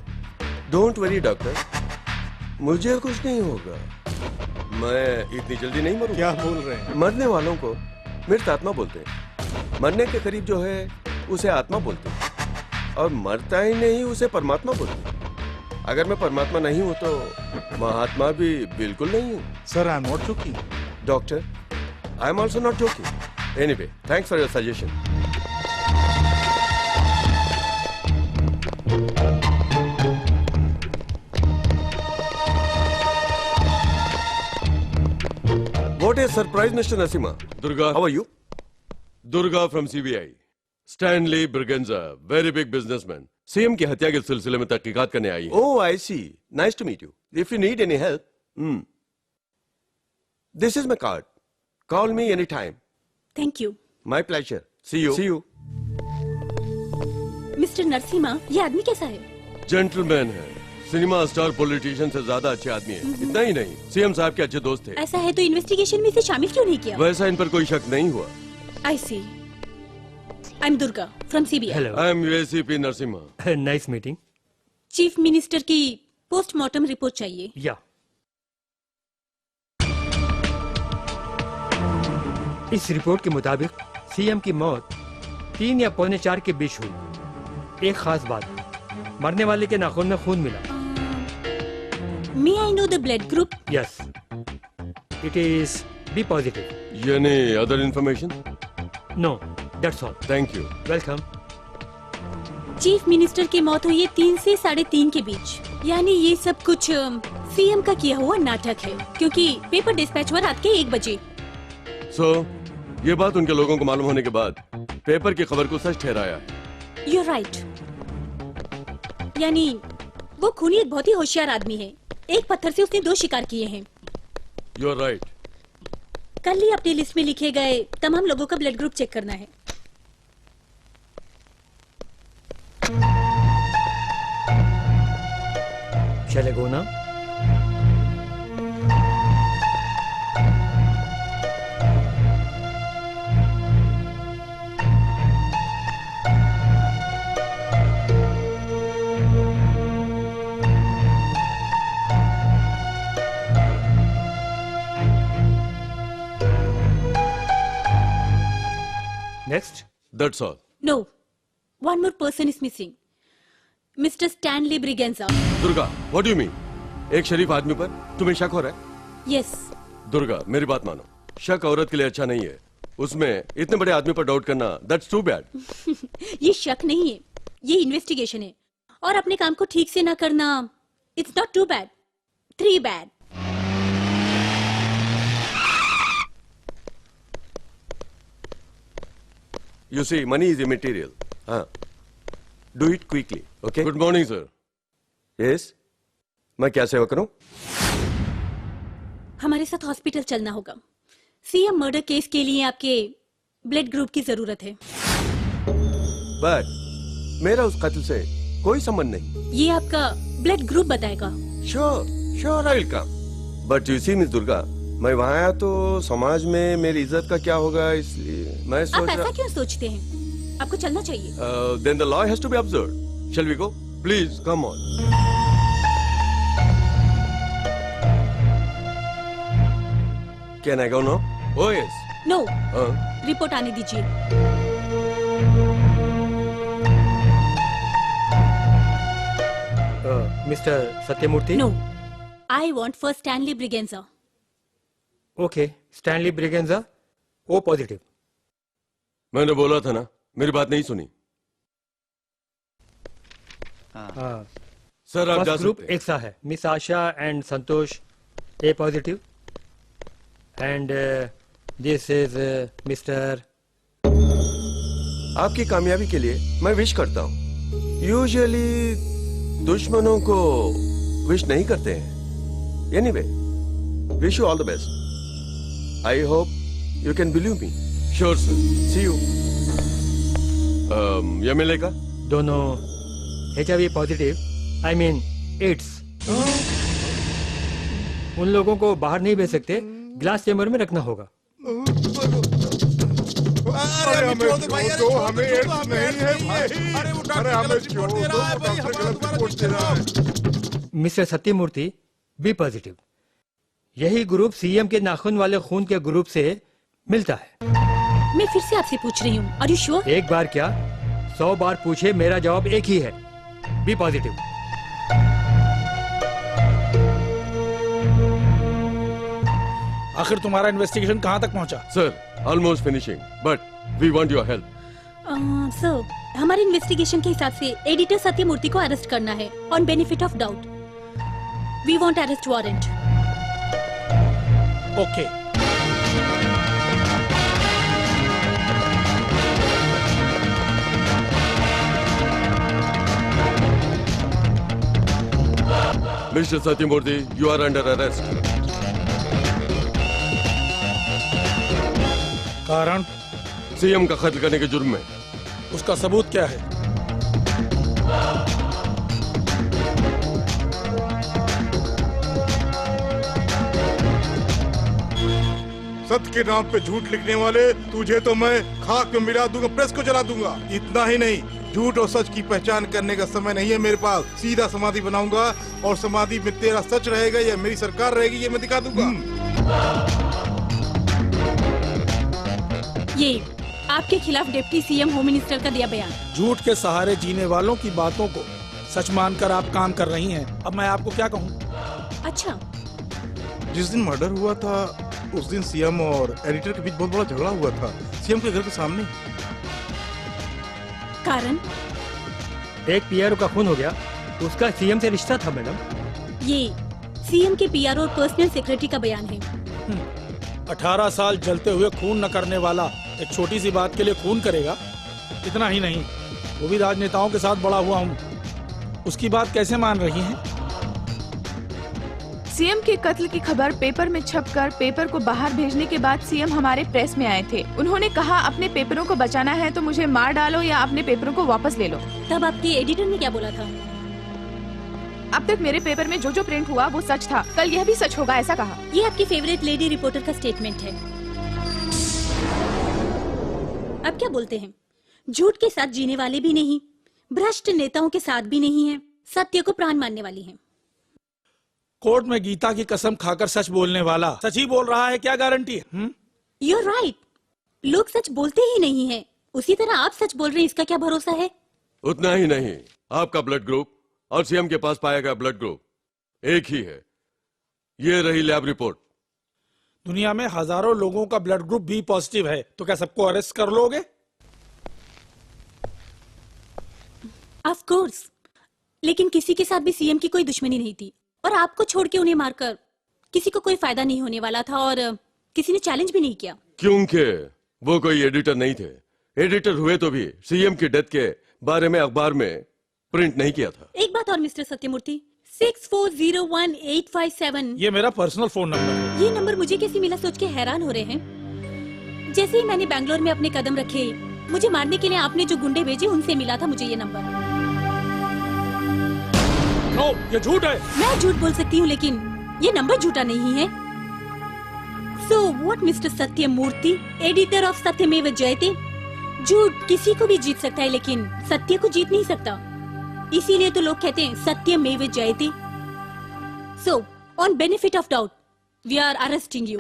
डोंट वरी डॉक्टर, मुझे कुछ नहीं होगा। मैं इतनी जल्दी नहीं मरूंगा। क्या बोल रहे हैं? मरने वालों को मृत आत्मा बोलते हैं। मरने के करीब जो है उसे आत्मा बोलते हैं, और मरता ही नहीं उसे परमात्मा बोलते हैं। अगर मैं परमात्मा नहीं हूँ तो महात्मा भी बिल्कुल नहीं हूँ। Sir I am not joking. Doctor, I am also not joking. Anyway, thanks for your suggestion. What a surprise, Mr. Nasima. Durga, how are you? Durga from CBI. Stanley Braganza, very big businessman. CM की हत्या के सिलसिले में तहकीकात करने आई है। Oh, I see. Nice to meet you. If you need any help, this is my card. Call me anytime. Thank you. My pleasure. See you. See you. Mister Narasimha, ये आदमी कैसा है? जेंटलमैन है, सिनेमा स्टार पॉलिटिशियन से ज्यादा अच्छे आदमी है। इतना ही नहीं, सीएम साहब के अच्छे दोस्त थे। ऐसा है तो इन्वेस्टिगेशन में इसे शामिल क्यों नहीं किया? वैसा इन पर कोई शक नहीं हुआ। I see. I am Durga from CBI. Hello, I am ACP Narasimha. Nice meeting. Chief minister की पोस्टमार्टम रिपोर्ट चाहिए। या इस रिपोर्ट के मुताबिक सीएम की मौत 3 या पौने 4 के बीच हुई। एक खास बात, मरने वाले के नाखून में खून मिला। May I know the blood group? Yes, it is B positive. Any other information? No, that's all. Thank you. Welcome. Chief minister की मौत हुई है 3 से 3:30 के बीच। यानी ये सब कुछ सीएम का किया हुआ नाटक है, क्योंकि पेपर डिस्पैच हुआ रात के 1 बजे। ये बात उनके लोगों को मालूम होने के बाद पेपर की खबर को सच ठहराया है। You're right. यानी वो खूनी एक बहुत ही होशियार आदमी है। एक पत्थर से उसने 2 शिकार किए हैं। You are right. कल ही अपनी लिस्ट में लिखे गए तमाम लोगों का ब्लड ग्रुप चेक करना है। Shall I go now? Next? That's all. No, one more person is missing. Mr. Stanley Braganza. Durga, what do you mean? एक शरीफ आदमी पर तुम्हें शक हो रहा है? Yes. दुर्गा, मेरी बात मानो, शक औरत के लिए अच्छा नहीं है। उसमें इतने बड़े आदमी पर डाउट करना, that's too bad. ये शक नहीं है, ये इन्वेस्टिगेशन है। और अपने काम को ठीक से ना करना, it's not too bad, 3 bad. You see, money is immaterial. हाँ. Do it quickly, okay? Good morning, sir. Yes? मैं क्या सेवा करूं? हमारे साथ हॉस्पिटल चलना होगा। सीएम मर्डर केस के लिए आपके ब्लड ग्रुप की जरूरत है। But मेरा उस कत्ल से कोई संबंध नहीं। ये आपका ब्लड ग्रुप बताएगा। Sure, I will come. But you see, Miss Durga, मैं वहाँ आया तो समाज में मेरी इज्जत का क्या होगा, इसलिए मैं आप सोच ऐसा रहा। क्यों सोचते हैं? आपको चलना चाहिए। Then the law has to be observed. Shall we go? Please, come on. Can I go now? Oh yes. No, Uh, report आने दीजिए। Mister Satyamurthy? No, I want for Stanley Braganza. Okay, Stanley Braganza, O positive. मैंने बोला था ना, मेरी बात नहीं सुनी। हाँ, सर आप जा फर्स्ट ग्रुप सकते हैं। एक सा है। Miss Asha and Santosh A positive, and this is mister. आपकी कामयाबी के लिए मैं विश करता हूँ। यूजुअली दुश्मनों को विश नहीं करते हैं। Anyway, wish you all the best. I hope you can believe me. Sure sir, see you. ये मिलेगा? दोनों HIV positive, I mean AIDS. उन लोगों को बाहर नहीं भेज सकते, ग्लास चेम्बर में रखना होगा। अरे हमें दो, हमें एड्स नहीं है भाई। अरे हमें छोड़ दो, डॉक्टर गलत रिपोर्ट दे रहा है। Mister Satyamurthy, B positive. यही ग्रुप सीएम के नाखून वाले खून के ग्रुप से मिलता है। मैं फिर से आपसे पूछ रही हूँ, आर यू श्योर? एक बार क्या 100 बार पूछे, मेरा जवाब एक ही है, बी पॉजिटिव। आखिर तुम्हारा इन्वेस्टिगेशन कहाँ तक पहुँचा? Sir almost finishing, but we want your help. Sir, हमारे इन्वेस्टिगेशन के हिसाब से एडिटर सत्यमूर्ति को अरेस्ट करना है on benefit of doubt. We want arrest warrant. Okay. Mister Satyamurthy, you are under arrest. कारण? सीएम का कत्ल करने के जुर्म में। उसका सबूत क्या है? सत्य के नाम पे झूठ लिखने वाले तुझे तो मैं खाक में मिला दूंगा, प्रेस को जला दूंगा। इतना ही नहीं, झूठ और सच की पहचान करने का समय नहीं है मेरे पास। सीधा समाधि बनाऊंगा और समाधि में तेरा सच रहेगा या मेरी सरकार रहेगी, ये मैं दिखा दूंगा। ये आपके खिलाफ डिप्टी सीएम होम मिनिस्टर का दिया बयान। झूठ के सहारे जीने वालों की बातों को सच मानकर आप काम कर रही हैं। अब मैं आपको क्या कहूँ? अच्छा, जिस दिन मर्डर हुआ था उस दिन सीएम और एडिटर के बीच बहुत बड़ा झगड़ा हुआ था, सीएम के घर के सामने। कारण? एक पीआरओ का खून हो गया, उसका सीएम से रिश्ता था मैडम। ये सीएम के पीआरओ और पर्सनल सेक्रेटरी का बयान है। 18 साल जलते हुए खून न करने वाला एक छोटी सी बात के लिए खून करेगा? इतना ही नहीं, वो भी राजनेताओं के साथ बड़ा हुआ हूँ, उसकी बात कैसे मान रही हैं? सीएम के कत्ल की खबर पेपर में छपकर पेपर को बाहर भेजने के बाद सीएम हमारे प्रेस में आए थे। उन्होंने कहा अपने पेपरों को बचाना है तो मुझे मार डालो या अपने पेपरों को वापस ले लो। तब आपके एडिटर ने क्या बोला था? अब तक मेरे पेपर में जो जो प्रिंट हुआ वो सच था, कल यह भी सच होगा, ऐसा कहा। ये आपकी फेवरेट लेडी रिपोर्टर का स्टेटमेंट है। अब क्या बोलते हैं? झूठ के साथ जीने वाले भी नहीं, भ्रष्ट नेताओं के साथ भी नहीं है, सत्य को प्राण मानने वाली हैं। कोर्ट में गीता की कसम खाकर सच बोलने वाला सच ही बोल रहा है, क्या गारंटी है? You're right. लोग सच बोलते ही नहीं हैं। उसी तरह आप सच बोल रहे हैं, इसका क्या भरोसा है? उतना ही नहीं, आपका ब्लड ग्रुप और सीएम के पास पाया गया ब्लड ग्रुप एक ही है। ये रही लैब रिपोर्ट। दुनिया में हजारों लोगों का ब्लड ग्रुप भी पॉजिटिव है, तो क्या सबको अरेस्ट कर लोगे? ऑफ कोर्स, लेकिन किसी के साथ भी सीएम की कोई दुश्मनी नहीं थी और आपको छोड़ के उन्हें मारकर किसी को कोई फायदा नहीं होने वाला था और किसी ने चैलेंज भी नहीं किया। क्योंकि वो कोई एडिटर नहीं थे। एडिटर हुए तो भी सीएम की डेथ के बारे में अखबार में प्रिंट नहीं किया था। एक बात और मिस्टर सत्यमूर्ति, 64018557 ये मेरा पर्सनल फोन नंबर है। ये नंबर मुझे कैसे मिला सोच के हैरान हो रहे हैं। जैसे ही मैंने बैंगलोर में अपने कदम रखे, मुझे मारने के लिए आपने जो गुंडे भेजे उनसे मिला था मुझे ये नंबर। नो, ये झूठ है। मैं झूठ बोल सकती हूँ लेकिन ये नंबर झूठा नहीं है। So what mister Sathyamurthy, editor of सत्यमेव जयते? झूठ किसी को भी जीत सकता है लेकिन सत्य को जीत नहीं सकता, इसीलिए तो लोग कहते हैं सत्यमेव जयते। So on benefit of doubt we are arresting you.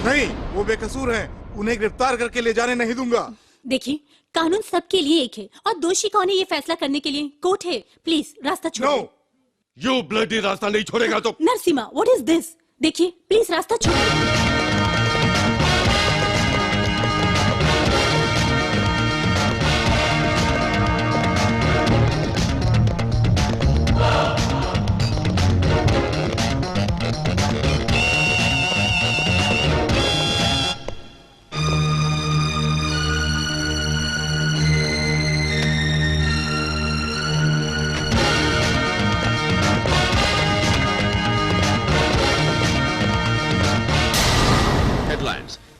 नहीं, वो बेकसूर हैं, उन्हें गिरफ्तार करके ले जाने नहीं दूंगा। देखिए, कानून सबके लिए एक है और दोषी कौन है ये फैसला करने के लिए कोर्ट है। प्लीज रास्ता छोड़ो। नो, यू ब्लडी रास्ता नहीं छोड़ेगा तो। Narasimha, what is this? देखिए प्लीज रास्ता छोड़ो।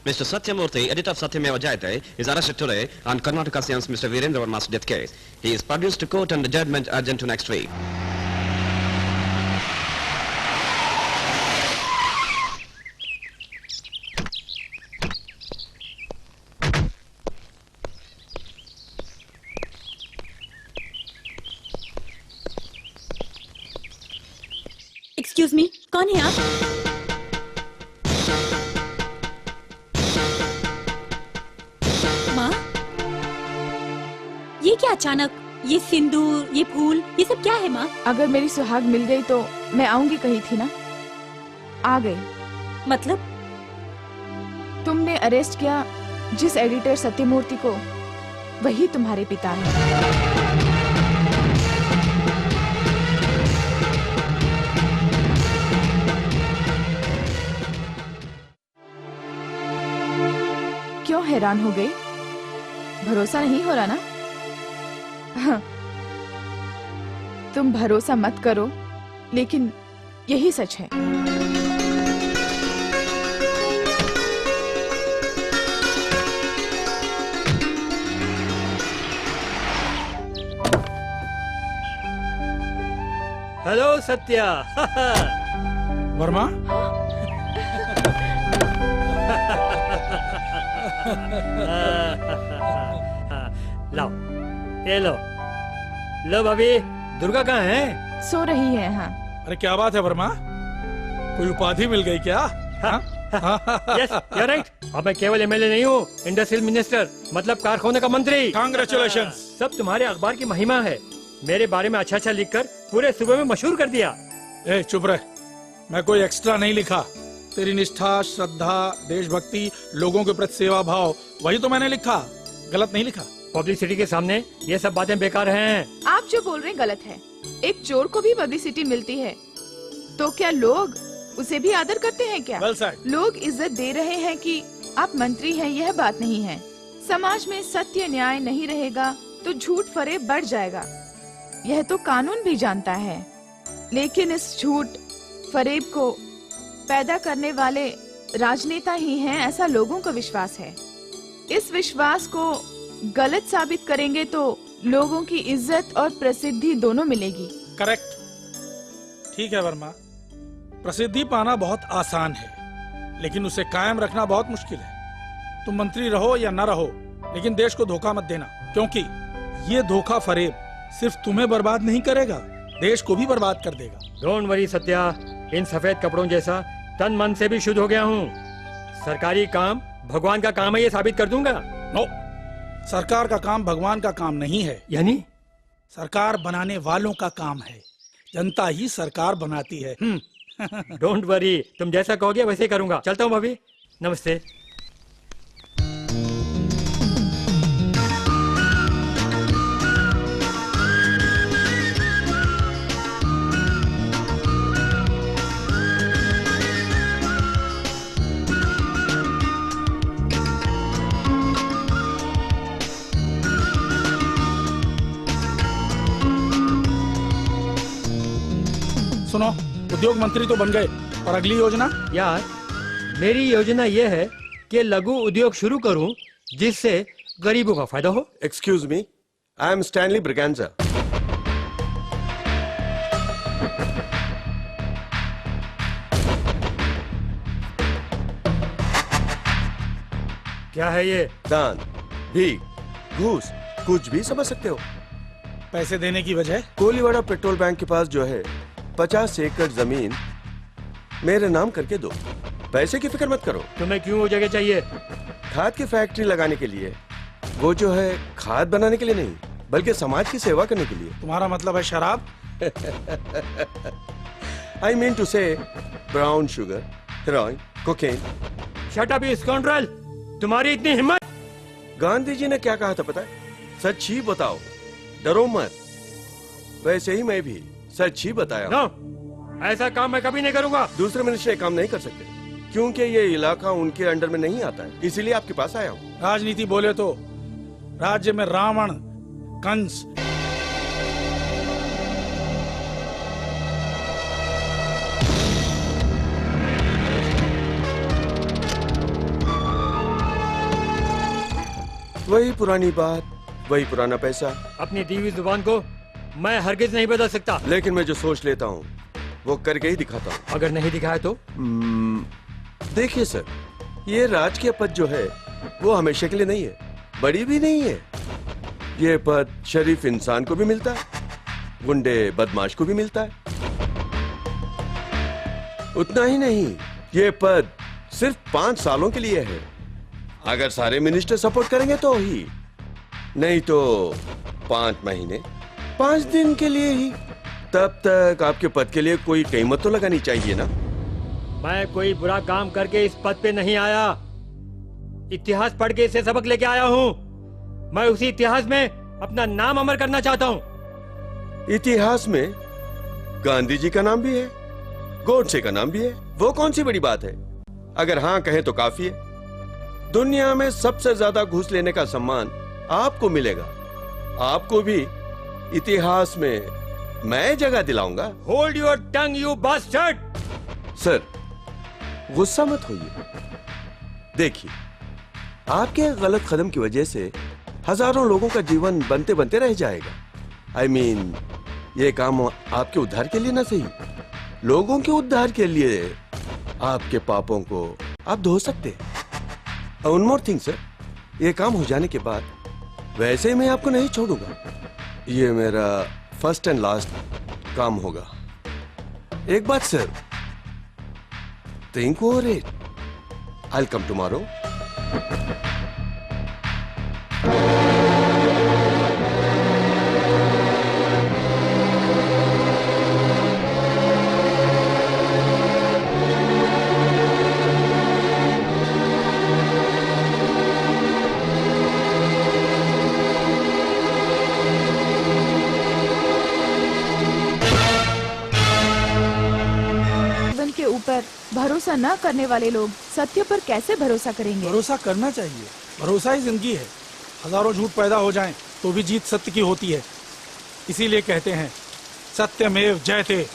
Mr. Satyamurthy, editor of Satyameva Jayate, is arrested today on Karnataka CM's Mr. Virendra Verma's death case. He is produced to court and the judgment urgent to next week. Excuse me, कौन है आप? माँ, ये क्या अचानक? ये सिंदूर, ये फूल, ये सब क्या है माँ? अगर मेरी सुहाग मिल गई तो मैं आऊंगी कही थी ना, आ गई। मतलब? तुमने अरेस्ट किया जिस एडिटर सत्यमूर्ति को, वही तुम्हारे पिता हैं। क्यों हैरान हो गई? भरोसा नहीं हो रहा ना? हाँ। तुम भरोसा मत करो, लेकिन यही सच है। हेलो सत्या। वर्मा, लाओ, ये लो। लो भाभी, दुर्गा कहाँ है? सो रही है। हाँ। अरे क्या बात है वर्मा, कोई उपाधि मिल गई क्या? हाँ? Yes, you right. अब मैं केवल एमएलए नहीं हूँ, इंडस्ट्रियल मिनिस्टर, मतलब कारखाने का मंत्री। कांग्रेचुलेशंस। सब तुम्हारे अखबार की महिमा है। मेरे बारे में अच्छा अच्छा लिखकर पूरे सूबे में मशहूर कर दिया। ए चुप रह, मैं कोई एक्स्ट्रा नहीं लिखा। तेरी निष्ठा, श्रद्धा, देशभक्ति, लोगों के प्रति सेवा भाव, वही तो मैंने लिखा। गलत नहीं लिखा। पब्लिसिटी के सामने ये सब बातें बेकार हैं। आप जो बोल रहे हैं गलत है। एक चोर को भी पब्लिसिटी मिलती है, तो क्या लोग उसे भी आदर करते हैं क्या? Well said. लोग इज्जत दे रहे हैं कि आप मंत्री हैं, यह बात नहीं है। समाज में सत्य न्याय नहीं रहेगा तो झूठ फरेब बढ़ जाएगा, यह तो कानून भी जानता है। लेकिन इस झूठ फरेब को पैदा करने वाले राजनेता ही हैं, ऐसा लोगों का विश्वास है। इस विश्वास को गलत साबित करेंगे तो लोगों की इज्जत और प्रसिद्धि दोनों मिलेगी। करेक्ट। ठीक है वर्मा, प्रसिद्धि पाना बहुत आसान है, लेकिन उसे कायम रखना बहुत मुश्किल है। तुम मंत्री रहो या न रहो, लेकिन देश को धोखा मत देना, क्योंकि ये धोखा फरेब सिर्फ तुम्हें बर्बाद नहीं करेगा, देश को भी बर्बाद कर देगा। डोंट वरी सत्या, इन सफेद कपड़ों जैसा तन मन से भी शुद्ध हो गया हूँ। सरकारी काम भगवान का काम है, ये साबित कर दूंगा। नो, सरकार का काम भगवान का काम नहीं है। यानी सरकार बनाने वालों का काम है, जनता ही सरकार बनाती है। डोंट वरी, तुम जैसा कहोगे वैसे ही करूंगा। चलता हूँ भाभी, नमस्ते। सुनो, उद्योग मंत्री तो बन गए, और अगली योजना? यार, मेरी योजना ये है कि लघु उद्योग शुरू करूं जिससे गरीबों का फायदा हो। Excuse me, I am Stanley Braganza. क्या है ये? दान, भीख, घूस, कुछ भी समझ सकते हो। पैसे देने की वजह? कोलीवाड़ा पेट्रोल बैंक के पास जो है 50 एकड़ जमीन मेरे नाम करके दो। पैसे की फिक्र मत करो। तुम्हें क्यों वो जगह चाहिए? खाद की फैक्ट्री लगाने के लिए। वो जो है खाद बनाने के लिए नहीं, बल्कि समाज की सेवा करने के लिए। तुम्हारा मतलब है शराब? आई मीन टू से brown sugar, heroin, cocaine. Shut up you scoundrel, तुम्हारी इतनी हिम्मत! गांधी जी ने क्या कहा था पता है? सच ही बताओ, डरो मत। वैसे ही मैं भी सच ही बताया। नो, ऐसा काम मैं कभी नहीं करूंगा। दूसरे मिनिस्टर ये काम नहीं कर सकते, क्योंकि ये इलाका उनके अंडर में नहीं आता है, इसीलिए आपके पास आया हूँ। राजनीति बोले तो राज्य में रावण, कंस, वही पुरानी बात, वही पुराना पैसा। अपनी दी हुई जुबान को मैं हरगिज नहीं बदल सकता। लेकिन मैं जो सोच लेता हूँ वो करके ही दिखाता हूँ। अगर नहीं दिखाया तो? देखिए सर, ये राजकीय पद जो है वो हमेशा के लिए नहीं है, बड़ी भी नहीं है। ये पद शरीफ इंसान को भी मिलता है, गुंडे बदमाश को भी मिलता है। उतना ही नहीं, ये पद सिर्फ 5 सालों के लिए है। अगर सारे मिनिस्टर सपोर्ट करेंगे तो ही, नहीं तो 5 महीने 5 दिन के लिए ही। तब तक आपके पद के लिए कोई कीमत तो लगानी चाहिए ना। मैं कोई बुरा काम करके इस पद पे नहीं आया, इतिहास पढ़ के इसे सबक लेके आया हूँ। मैं उसी इतिहास में अपना नाम अमर करना चाहता हूँ। इतिहास में गांधी जी का नाम भी है, गोडसे का नाम भी है। वो कौन सी बड़ी बात है? अगर हाँ कहें तो काफी है। दुनिया में सबसे ज्यादा घूस लेने का सम्मान आपको मिलेगा। आपको भी इतिहास में मैं जगह दिलाऊंगा। Hold your tongue you bastard. Sir, गुस्सा मत होइए। देखिए, आपके गलत कदम की वजह से हजारों लोगों का जीवन बनते बनते रह जाएगा। I mean, ये काम आपके उद्धार के लिए ना सही, लोगों के उद्धार के लिए आपके पापों को आप धो सकते हैं। वन मोर थिंग सर, ये काम हो जाने के बाद वैसे ही मैं आपको नहीं छोड़ूंगा। ये मेरा फर्स्ट एंड लास्ट काम होगा। एक बात sir, think over it. I will come tomorrow. के ऊपर भरोसा न करने वाले लोग सत्य पर कैसे भरोसा करेंगे? भरोसा करना चाहिए, भरोसा ही जिंदगी है। हजारों झूठ पैदा हो जाएं तो भी जीत सत्य की होती है। इसीलिए कहते हैं सत्यमेव जयते।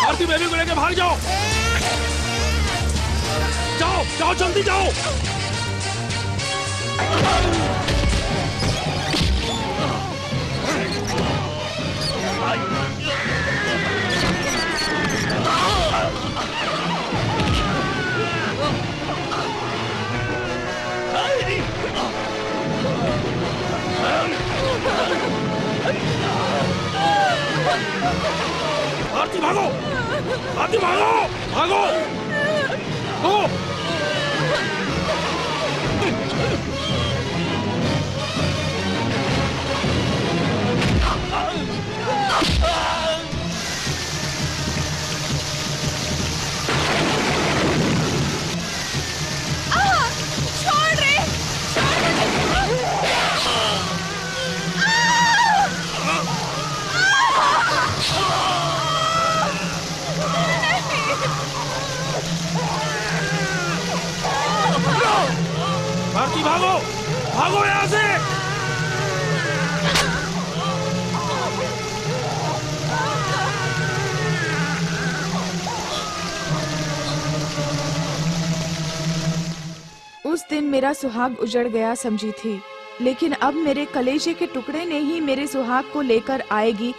आरती बेबी को लेके भाग जाओ, जाओ जाओ जल्दी जाओ। आरती भागो, आरती भागो, भागो, भागो। छोड़ रे, आरती भागो, भागो यहाँ से। उस दिन मेरा सुहाग उजड़ गया समझी थी, लेकिन अब मेरे कलेजे के टुकड़े ने ही मेरे सुहाग को लेकर आएगी।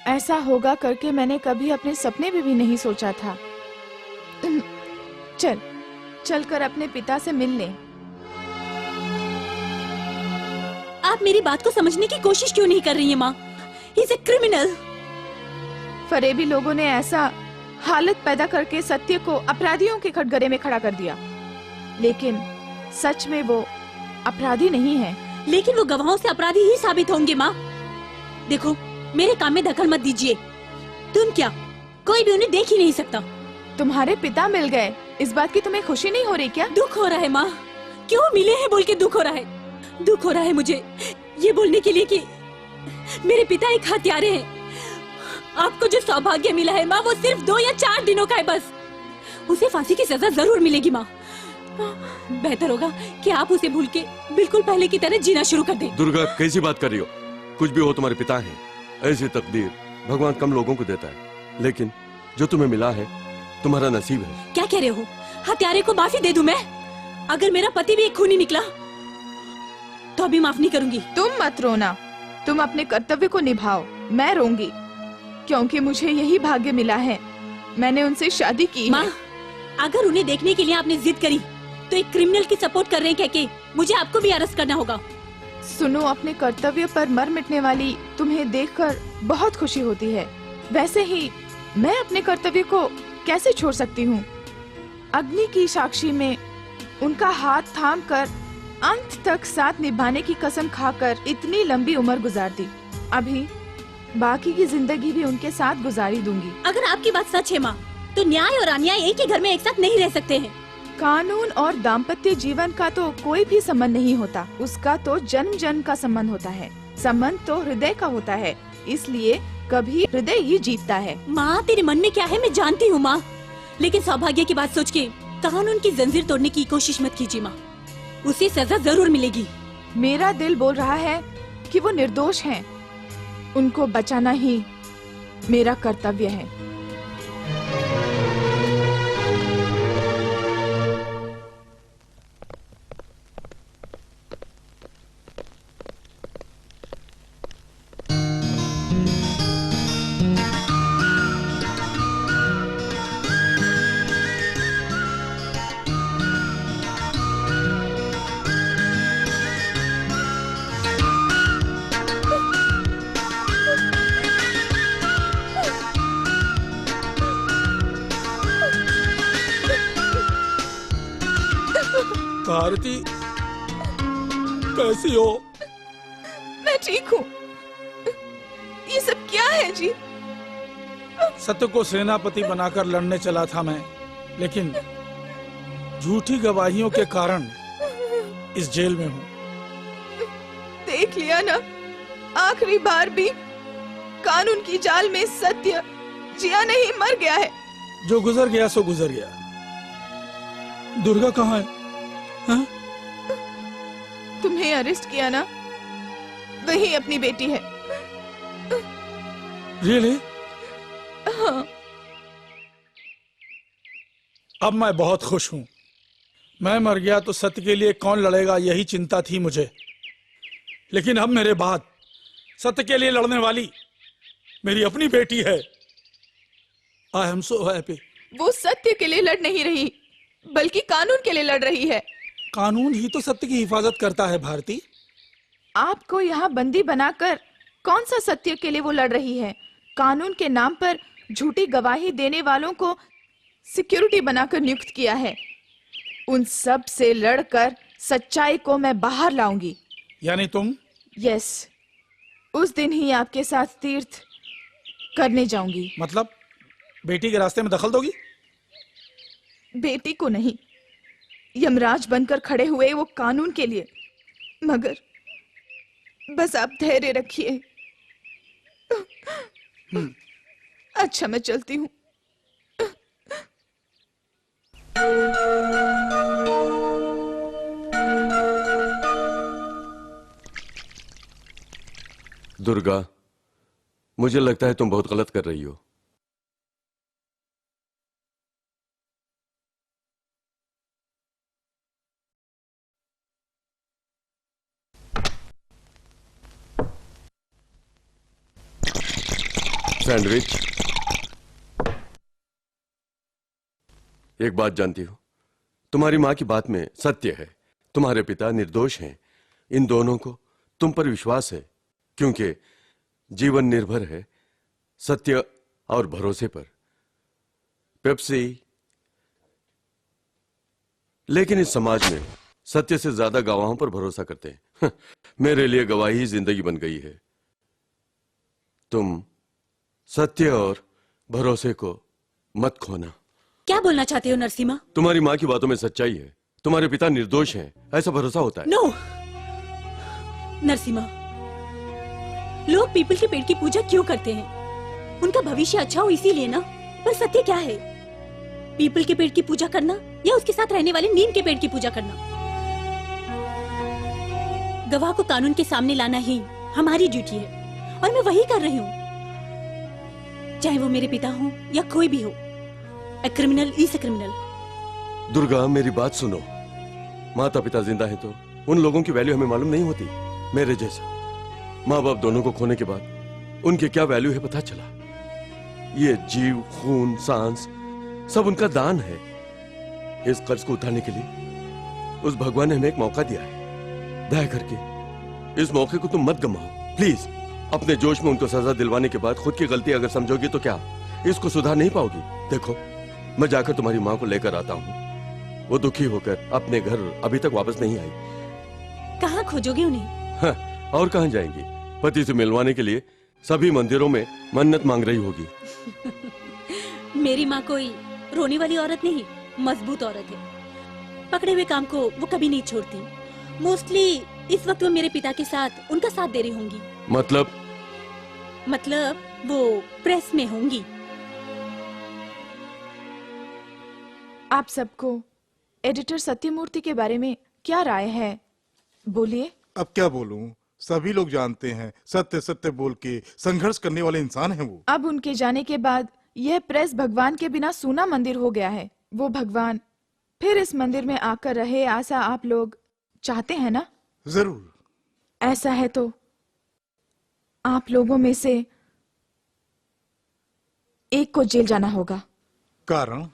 ऐसा होगा करके मैंने कभी अपने सपने में भी नहीं सोचा था। चलकर अपने पिता से मिल लें। आप मेरी बात को समझने की कोशिश क्यों नहीं कर रही हैं माँ? He is a criminal. फरेबी लोगों ने ऐसा हालत पैदा करके सत्य को अपराधियों के कटघरे में खड़ा कर दिया, लेकिन सच में वो अपराधी नहीं है। लेकिन वो गवाहों से अपराधी ही साबित होंगे माँ। देखो, मेरे काम में दखल मत दीजिए। तुम क्या, कोई भी उन्हें देख ही नहीं सकता। तुम्हारे पिता मिल गए, इस बात की तुम्हें खुशी नहीं हो रही क्या? दुख हो रहा है माँ। क्यों मिले हैं बोल के दुख हो रहा है। दुख हो रहा है मुझे ये बोलने के लिए कि मेरे पिता एक हत्यारे हैं। आपको जो सौभाग्य मिला है माँ, वो सिर्फ 2 या 4 दिनों का है बस। उसे फांसी की सजा जरूर मिलेगी माँ। बेहतर होगा कि आप उसे भूल के बिल्कुल पहले की तरह जीना शुरू कर दें। दुर्गा, कैसी बात कर रही हो? कुछ भी हो, तुम्हारे पिता हैं। ऐसी तकदीर भगवान कम लोगों को देता है, लेकिन जो तुम्हें मिला है तुम्हारा नसीब है। क्या कह रहे हो? हत्यारे को माफी दे दूं मैं? अगर मेरा पति भी एक खूनी निकला तो अभी माफ नहीं करूंगी। तुम मत रोना, तुम अपने कर्तव्य को निभाओ। मैं रोऊंगी, क्योंकि मुझे यही भाग्य मिला है। मैंने उनसे शादी की माँ, है। अगर उन्हें देखने के लिए आपने जिद करी तो एक क्रिमिनल की सपोर्ट कर रहे हैं कह के मुझे आपको भी अरेस्ट करना होगा। सुनो, अपने कर्तव्य पर मर मिटने वाली तुम्हें देखकर बहुत खुशी होती है। वैसे ही मैं अपने कर्तव्य को कैसे छोड़ सकती हूँ? अग्नि की साक्षी में उनका हाथ थामकर अंत तक साथ निभाने की कसम खाकर इतनी लंबी उम्र गुजार दी। अभी बाकी की जिंदगी भी उनके साथ गुजारी दूंगी। अगर आपकी बात सच है माँ, तो न्याय और अन्याय एक ही घर में एक साथ नहीं रह सकते हैं। कानून और दाम्पत्य जीवन का तो कोई भी संबंध नहीं होता, उसका तो जन्म जन्म का संबंध होता है। संबंध तो हृदय का होता है, इसलिए कभी हृदय ही जीतता है। माँ, तेरे मन में क्या है मैं जानती हूँ माँ, लेकिन सौभाग्य की बात सोच के कानून की जंजीर तोड़ने की कोशिश मत कीजिए माँ, उसे सजा जरूर मिलेगी। मेरा दिल बोल रहा है कि वो निर्दोष हैं, उनको बचाना ही मेरा कर्तव्य है। भारती, कैसी हो? मैं ठीक हूँ। ये सब क्या है जी? सत्य को सेनापति बनाकर लड़ने चला था मैं, लेकिन झूठी गवाहियों के कारण इस जेल में हूँ। देख लिया ना, आखिरी बार भी कानून की जाल में सत्य जिया नहीं, मर गया है। जो गुजर गया सो गुजर गया। दुर्गा कहाँ है? हाँ? तुम्हें अरेस्ट किया ना, वही अपनी बेटी है। रियली? हाँ। अब मैं बहुत खुश हूँ। मैं मर गया तो सत्य के लिए कौन लड़ेगा, यही चिंता थी मुझे। लेकिन अब मेरे बाद सत्य के लिए लड़ने वाली मेरी अपनी बेटी है। I am so happy. वो सत्य के लिए लड़ नहीं रही, बल्कि कानून के लिए लड़ रही है। कानून ही तो सत्य की हिफाजत करता है भारती। आपको यहाँ बंदी बनाकर कौन सा सत्य के लिए वो लड़ रही है? कानून के नाम पर झूठी गवाही देने वालों को सिक्योरिटी बनाकर नियुक्त किया है। उन सब से लड़कर सच्चाई को मैं बाहर लाऊंगी। यानी तुम? यस, उस दिन ही आपके साथ तीर्थ करने जाऊंगी। मतलब बेटी के रास्ते में दखल दोगी? बेटी को नहीं, यमराज बनकर खड़े हुए वो कानून के लिए। मगर बस आप धैर्य रखिए। अच्छा, मैं चलती हूँ। दुर्गा, मुझे लगता है तुम बहुत गलत कर रही हो। सैंडविच। एक बात जानती हो, तुम्हारी मां की बात में सत्य है। तुम्हारे पिता निर्दोष हैं। इन दोनों को तुम पर विश्वास है, क्योंकि जीवन निर्भर है सत्य और भरोसे पर। पेप्सी। लेकिन इस समाज में सत्य से ज्यादा गवाहों पर भरोसा करते हैं। मेरे लिए गवाही जिंदगी बन गई है। तुम सत्य और भरोसे को मत खोना। क्या बोलना चाहते हो नरसिम्हा? तुम्हारी माँ की बातों में सच्चाई है। तुम्हारे पिता निर्दोष हैं, ऐसा भरोसा होता है। नो नरसिम्हा, लोग पीपल के पेड़ की पूजा क्यों करते हैं? उनका भविष्य अच्छा हो इसीलिए ना। पर सत्य क्या है? पीपल के पेड़ की पूजा करना या उसके साथ रहने वाले नीम के पेड़ की पूजा करना? गवाह को कानून के सामने लाना ही हमारी ड्यूटी है, और मैं वही कर रही हूँ। चाहे वो मेरे पिता हो या कोई भी हो, A criminal is a criminal. Durga, मेरी बात सुनो। माता पिता जिंदा हैं तो उन लोगों की वैल्यू हमें मालूम नहीं होती। मेरे जैसा माँ बाप दोनों को खोने के बाद उनकी क्या वैल्यू है पता चला। ये जीव, खून, सांस सब उनका दान है। इस कर्ज को उतारने के लिए उस भगवान ने हमें एक मौका दिया है। दया करके इस मौके को तुम मत गमाओ प्लीज। अपने जोश में उनको सजा दिलवाने के बाद खुद की गलती अगर समझोगी तो क्या इसको सुधार नहीं पाओगी। देखो, मैं जाकर तुम्हारी माँ को लेकर आता हूँ। वो दुखी होकर अपने घर अभी तक वापस नहीं आई। कहाँ खोजोगे उन्हें? हाँ, और कहाँ जाएंगी? पति से मिलवाने के लिए सभी मंदिरों में मन्नत मांग रही होगी। मेरी माँ कोई रोने वाली औरत नहीं, मजबूत औरत है। पकड़े हुए काम को वो कभी नहीं छोड़ती। मोस्टली इस वक्त वो मेरे पिता के साथ उनका साथ दे रही होंगी। मतलब वो प्रेस में होंगी। आप सबको एडिटर सत्यमूर्ति के बारे में क्या राय है? बोलिए। अब क्या बोलूं, सभी लोग जानते हैं सत्य सत्य बोल के संघर्ष करने वाले इंसान हैं वो। अब उनके जाने के बाद यह प्रेस भगवान के बिना सूना मंदिर हो गया है। वो भगवान फिर इस मंदिर में आकर रहे, ऐसा आप लोग चाहते हैं ना? जरूर। ऐसा है तो आप लोगों में से एक को जेल जाना होगा। कारण?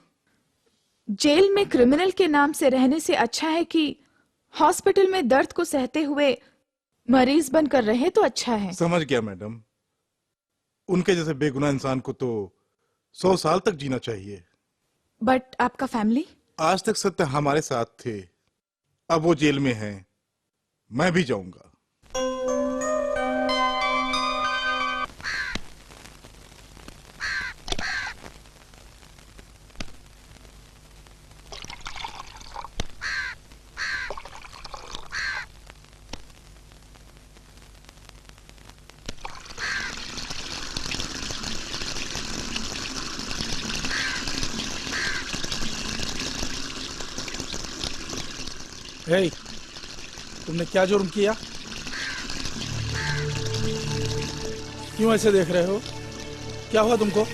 जेल में क्रिमिनल के नाम से रहने से अच्छा है कि हॉस्पिटल में दर्द को सहते हुए मरीज बनकर रहे तो अच्छा है। समझ गया मैडम। उनके जैसे बेगुनाह इंसान को तो 100 साल तक जीना चाहिए। बट आपका फैमिली? आज तक सत्य हमारे साथ थे, अब वो जेल में हैं। मैं भी जाऊंगा। हे, तुमने क्या जुर्म किया? क्यों ऐसे देख रहे हो? क्या हुआ तुमको?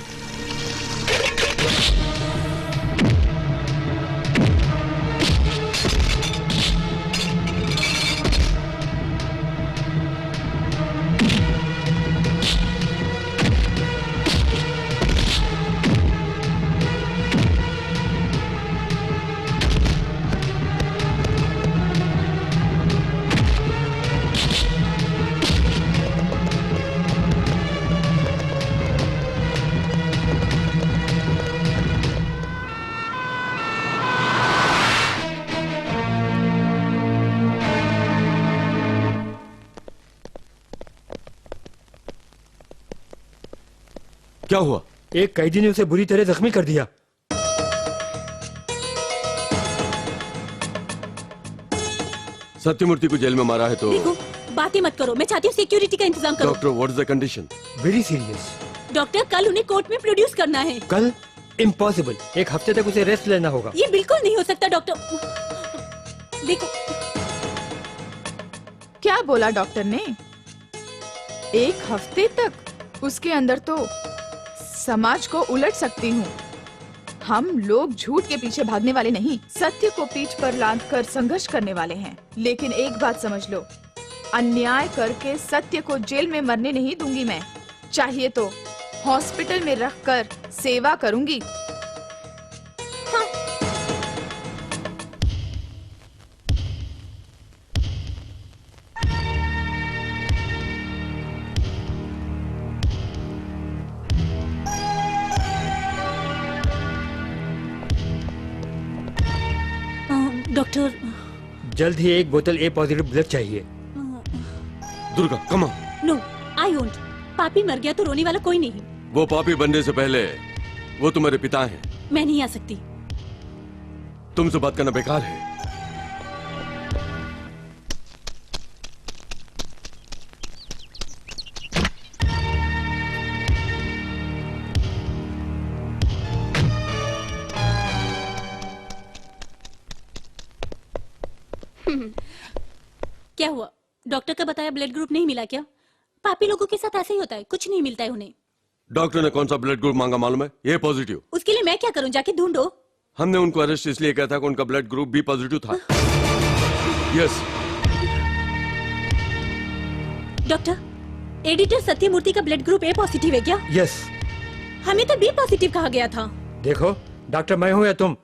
क्या हुआ? एक कैदी ने उसे बुरी तरह जख्मी कर दिया। सत्यमूर्ति को जेल में मारा है तो? देखो, बातें मत करो। मैं चाहती हूँ सिक्योरिटी का इंतजाम करो। Doctor, what is the condition? Very serious. Doctor, कल उन्हें कोर्ट में प्रोड्यूस करना है। कल? इम्पॉसिबल। एक हफ्ते तक उसे रेस्ट लेना होगा। ये बिल्कुल नहीं हो सकता डॉक्टर। देखो। क्या बोला डॉक्टर ने? एक हफ्ते तक? उसके अंदर तो समाज को उलट सकती हूँ। हम लोग झूठ के पीछे भागने वाले नहीं, सत्य को पीठ पर लाद कर संघर्ष करने वाले हैं। लेकिन एक बात समझ लो, अन्याय करके सत्य को जेल में मरने नहीं दूंगी मैं। चाहिए तो हॉस्पिटल में रखकर सेवा करूंगी। हाँ। डॉक्टर, जल्द ही एक बोतल ए पॉजिटिव ब्लड चाहिए। Durga, come on. No, I won't. पापी मर गया तो रोने वाला कोई नहीं। वो पापी बनने से पहले वो तुम्हारे पिता हैं। मैं नहीं आ सकती। तुमसे बात करना बेकार है। क्या हुआ? डॉक्टर का बताया ब्लड ग्रुप नहीं मिला क्या? पापी लोगों के साथ ऐसे ही होता है, कुछ नहीं मिलता है उन्हें। डॉक्टर ने कौन सा ब्लड ग्रुप मांगा मालूम है? ये पॉजिटिव। उसके लिए मैं क्या करूं? जाके ढूंढो। हमने उनको अरेस्ट इसलिए किया था कि उनका ब्लड ग्रुप भी पॉजिटिव था। यस। डॉक्टर, एडिटर सत्यमूर्ति का ब्लड ग्रुप ए पॉजिटिव है क्या? यस। हमें तो बी पॉजिटिव कहा गया था। देखो डॉक्टर मैं हूं या तुम,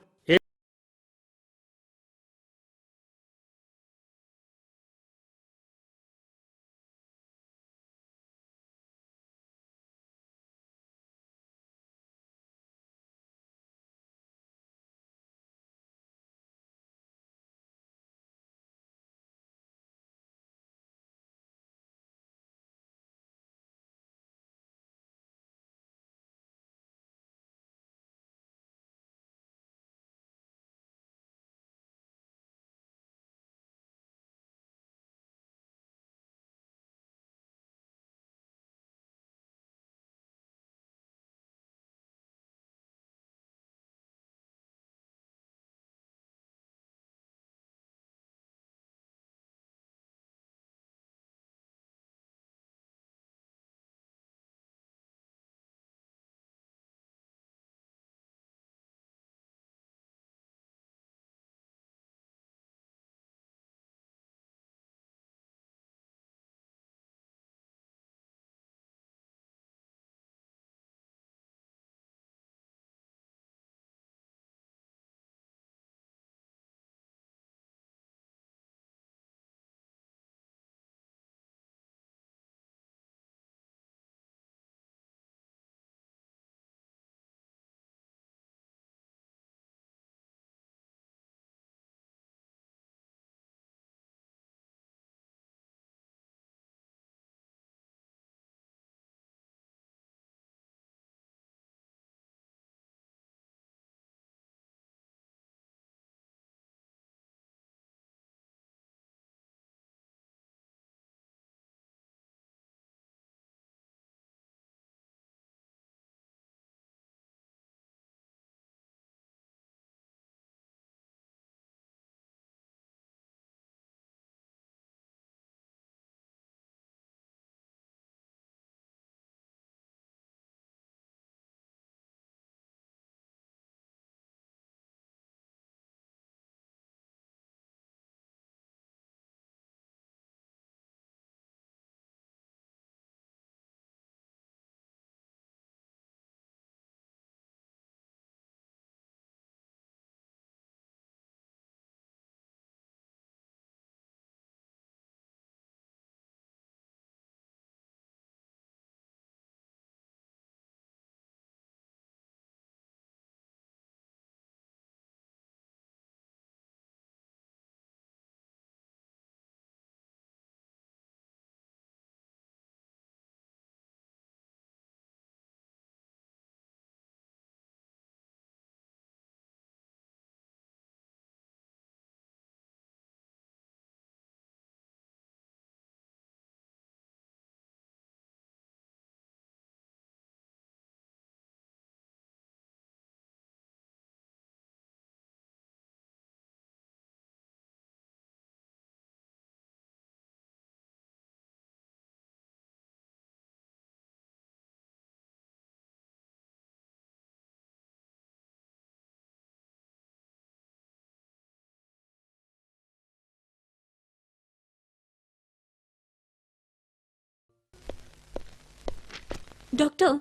डॉक्टर,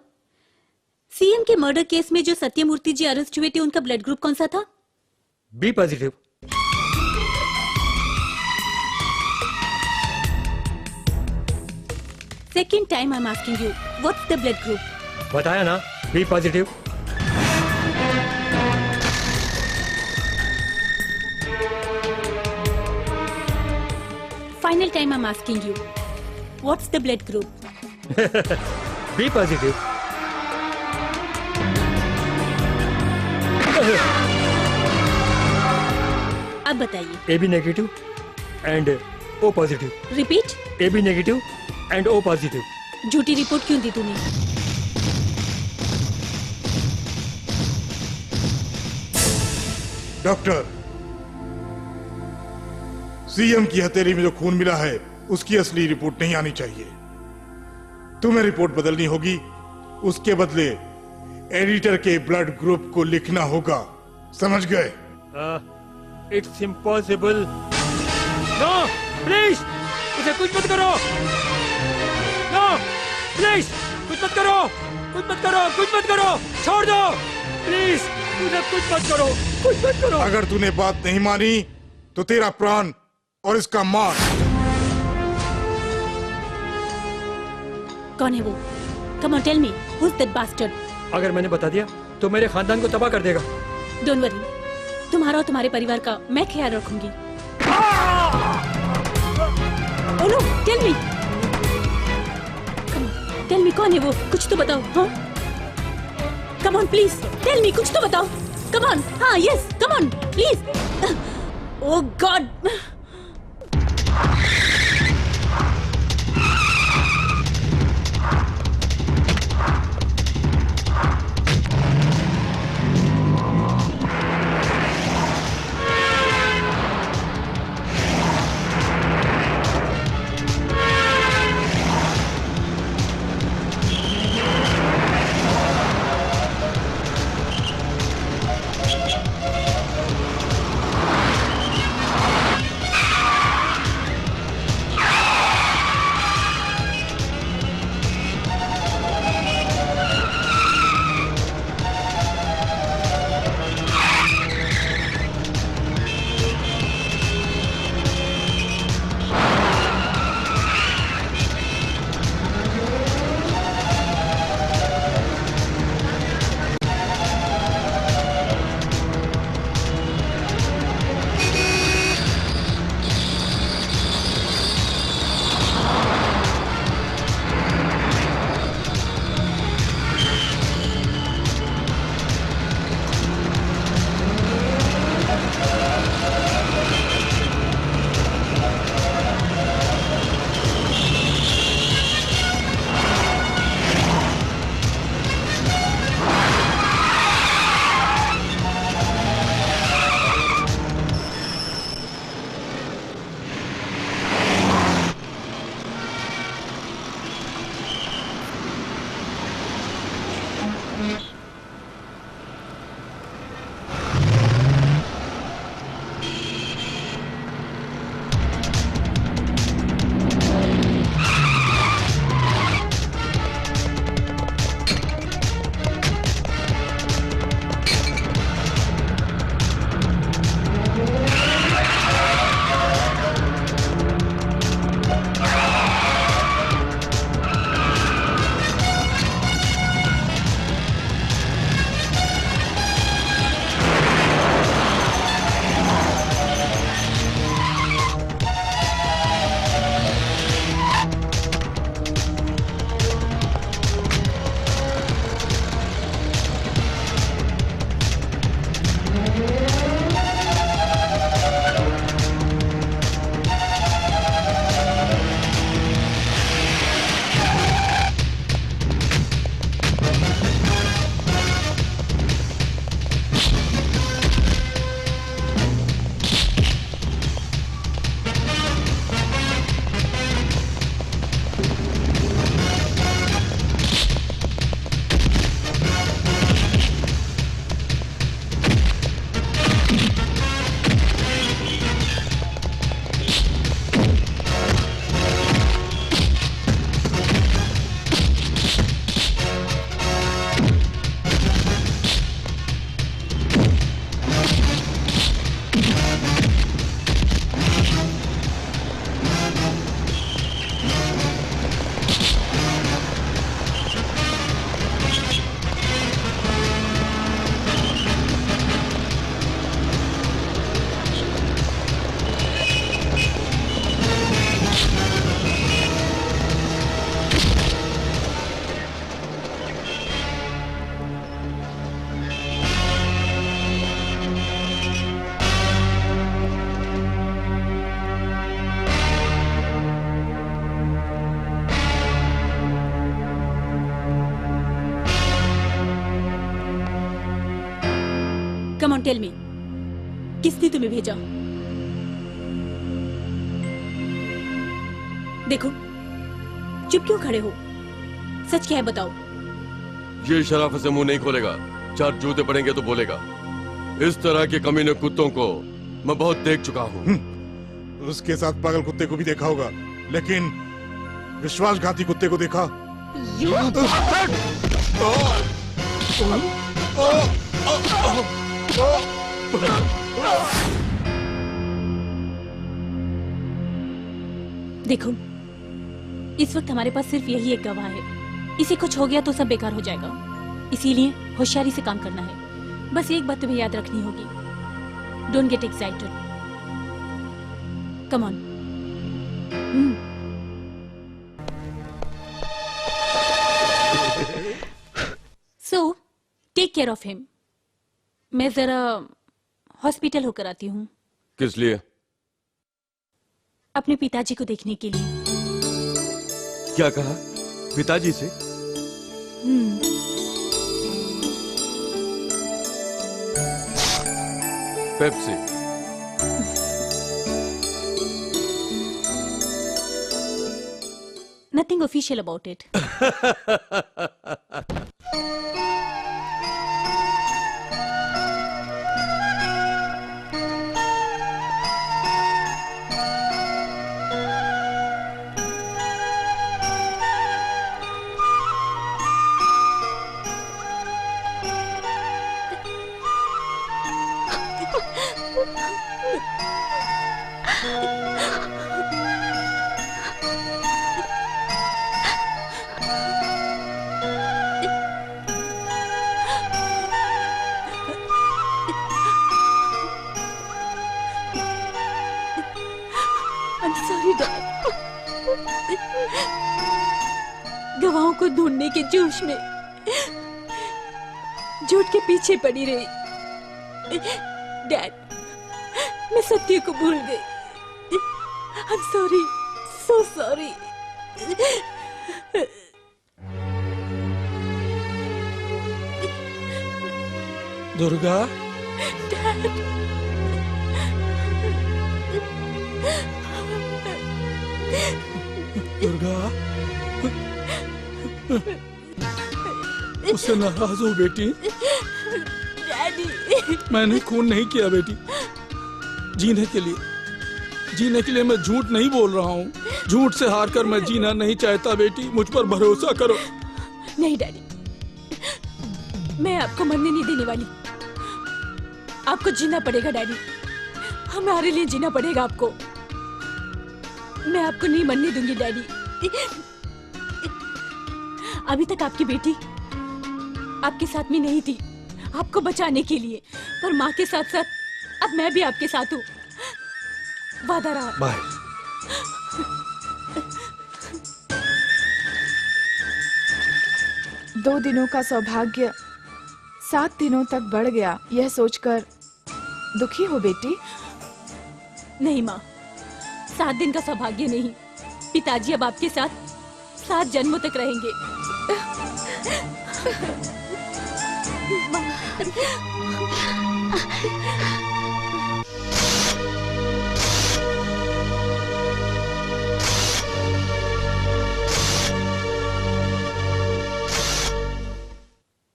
सीएम के मर्डर केस में जो सत्यमूर्ति जी अरेस्ट हुए थे उनका ब्लड ग्रुप कौन सा था? B positive. Second time I am asking you, what's the blood group? बताया ना, B positive. Final time I am asking you, what's the blood group? B positive. अब बताइए। A B negative and O positive. Repeat. A B negative and O positive. झूठी रिपोर्ट क्यों दी तूने? डॉक्टर, सीएम की हथेली में जो खून मिला है उसकी असली रिपोर्ट नहीं आनी चाहिए। तुम्हें रिपोर्ट बदलनी होगी, उसके बदले एडिटर के ब्लड ग्रुप को लिखना होगा, समझ गए? It's impossible. नो प्लीज, उसे कुछ मत करो। नो। प्लीज कुछ मत करो, कुछ मत करो, कुछ मत करो, छोड़ दो प्लीज, मुझे कुछ मत करो, कुछ मत करो। अगर तूने बात नहीं मानी तो तेरा प्राण और इसका मार। कौन है वो? Come on tell me, who is that bastard? अगर मैंने बता दिया तो मेरे खानदान को तबाह कर देगा। डोंट वरी, तुम्हारा और तुम्हारे परिवार का मैं ख्याल रखूंगी। Oh no, tell me, tell me कौन है वो? कुछ तो बताओ। हाँ, come on please, tell me, कुछ तो बताओ। कम ऑन, हाँ yes, come on please. Oh God. Come on tell me, किसने तुम्हें भेजा? देखो, चुप क्यों खड़े हो? सच क्या है बताओ। ये शराफत से मुंह नहीं खोलेगा, 4 जूते पड़ेंगे तो बोलेगा। इस तरह के कमीने कुत्तों को मैं बहुत देख चुका हूँ। उसके साथ पागल कुत्ते को भी देखा होगा, लेकिन विश्वासघाती कुत्ते को देखा? देखो, इस वक्त हमारे पास सिर्फ यही एक गवाह है। इसे कुछ हो गया तो सब बेकार हो जाएगा। इसीलिए होशियारी से काम करना है। बस एक बात तुम्हें याद रखनी होगी, don't get excited. Come on. So take care of him. मैं जरा हॉस्पिटल होकर आती हूँ। किस लिए? अपने पिताजी को देखने के लिए। क्या कहा? पिताजी से? Pepsi. Nothing official about it. I'm sorry, Dad. गवाहों को ढूंढने के जोश में झूठ के पीछे पड़ी रही। डैड, मैं सत्य को भूल गई। I'm sorry, so sorry. Durga, Dad. Durga, उससे नाराज हो बेटी? डैडी। मैंने खून नहीं किया बेटी। जीने के लिए मैं झूठ नहीं बोल रहा हूँ। झूठ से हार कर मैं जीना नहीं चाहता बेटी। मुझ पर भरोसा करो। नहीं डैडी, मैं आपको मरने नहीं देने वाली। आपको जीना पड़ेगा डैडी। हमारे लिए जीना पड़ेगा आपको। मैं आपको नहीं मरने दूंगी डैडी। अभी तक आपकी बेटी आपके साथ में नहीं थी, आपको बचाने के लिए, पर माँ के साथ साथ अब मैं भी आपके साथ हूँ। वादा रहा। बाय। दो दिनों का सौभाग्य 7 दिनों तक बढ़ गया, यह सोचकर दुखी हो बेटी? नहीं माँ, 7 दिन का सौभाग्य नहीं। पिताजी अब आपके साथ 7 जन्मों तक रहेंगे।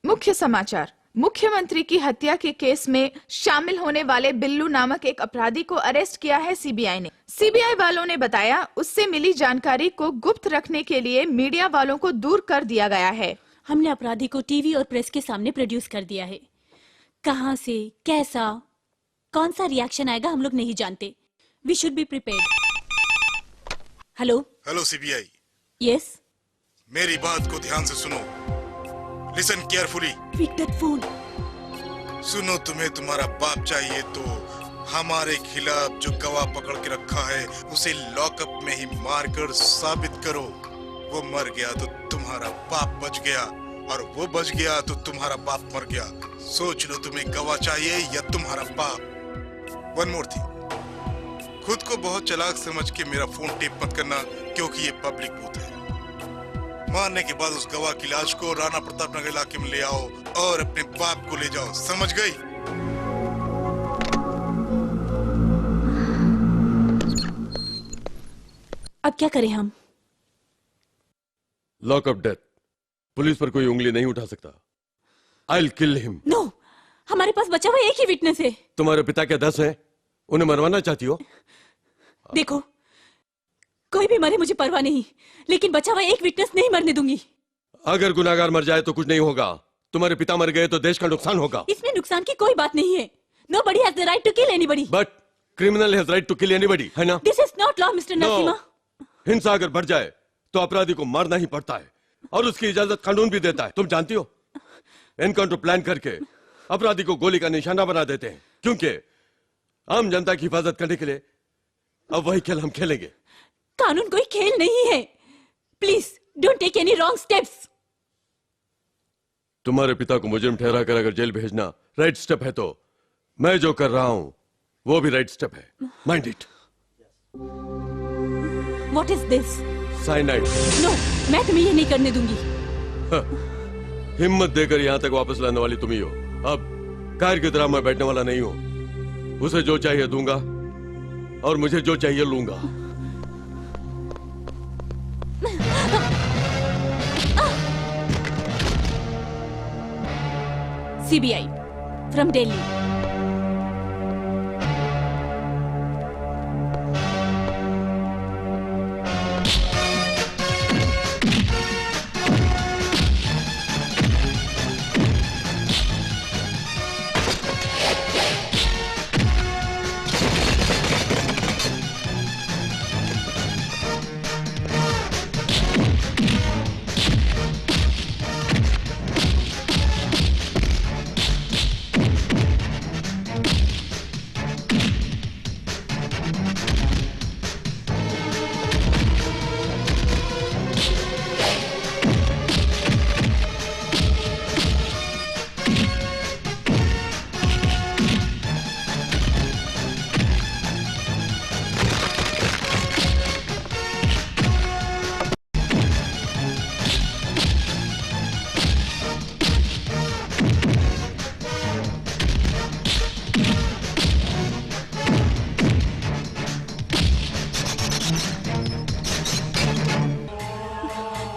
मुख्य समाचार। मुख्यमंत्री की हत्या के केस में शामिल होने वाले बिल्लू नामक एक अपराधी को अरेस्ट किया है सीबीआई ने। सीबीआई वालों ने बताया, उससे मिली जानकारी को गुप्त रखने के लिए मीडिया वालों को दूर कर दिया गया है। हमने अपराधी को टीवी और प्रेस के सामने प्रोड्यूस कर दिया है। कहां से, कैसा, कौन सा रिएक्शन आएगा हम लोग नहीं जानते। We should be prepared. Hello. Hello CBI. Yes. मेरी बात को ध्यान से सुनो। Listen carefully. Pick that phone. सुनो, तुम्हें तुम्हारा बाप चाहिए तो हमारे खिलाफ जो गवाह पकड़ के रखा है उसे लॉकअप में ही मारकर साबित करो। वो मर गया तो तुम्हारा बाप बच गया, और वो बच गया तो तुम्हारा बाप मर गया। सोच लो, तुम्हें गवाह चाहिए या तुम्हारा बाप। वन मोर थिंग, खुद को बहुत चालाक समझ के मेरा फोन टेप मत करना, क्योंकि ये पब्लिक बूथ है। मारने के बाद उस गवाह की लाश को राणा प्रताप नगर इलाके में ले आओ और अपने बाप को ले जाओ, समझ गई? अब क्या करें हम? Lockup death. पुलिस पर कोई उंगली नहीं उठा सकता। I'll kill him. नो, हमारे पास बचा हुआ एक ही विटनेस है। तुम्हारे पिता क्या 10 हैं? उन्हें मरवाना चाहती हो? देखो, कोई भी मरे मुझे परवाह नहीं, लेकिन बचा हुआ एक विटनेस नहीं मरने दूंगी। अगर गुनाहगार मर जाए तो कुछ नहीं होगा, तुम्हारे पिता मर गए तो देश का नुकसान होगा। इसमें नुकसान की कोई बात नहीं है। Nobody has the right to kill anybody. But criminal has right to kill anybody, है ना? This is not law, Mr. Narasimha. हिंसा अगर बढ़ जाए तो अपराधी को मारना ही पड़ता है और उसकी इजाजत कानून भी देता है, तुम जानती हो। एनकाउंटर प्लान करके अपराधी को गोली का निशाना बना देते हैं, क्योंकि आम जनता की हिफाजत करने के लिए अब वही खेल हम खेलेंगे। कानून कोई खेल नहीं है। Please don't take any wrong steps. तुम्हारे पिता को मुजरिम ठहरा कर अगर जेल भेजना राइट स्टेप है तो मैं जो कर रहा हूं वो भी राइट स्टेप है। Mind it. What is this? Cyanide. No, मैं तुम्हें ये नहीं करने दूंगी। हिम्मत देकर यहां तक वापस लाने वाली तुम ही हो। अब कायर की तरह मैं बैठने वाला नहीं हूं। उसे जो चाहिए दूंगा और मुझे जो चाहिए लूंगा। CBI from Delhi.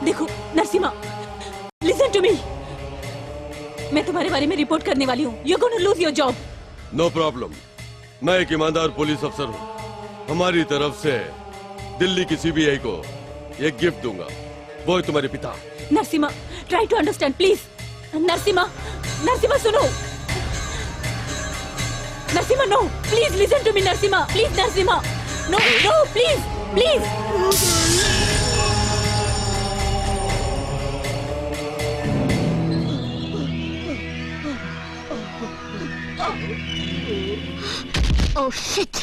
देखो नरसिम्हा, लिसन टू मी। मैं तुम्हारे बारे में रिपोर्ट करने वाली हूँ। You're going to lose your job. No problem. मैं एक ईमानदार पुलिस अफसर हूँ। हमारी तरफ से दिल्ली की CBI को एक गिफ्ट दूंगा, वो है तुम्हारे पिता। Narasimha, try to understand, please. Narasimha, Narasimha सुनो। Narasimha, no, please listen to me, Narasimha, please, Narasimha, no, no, please, please. Oh shit!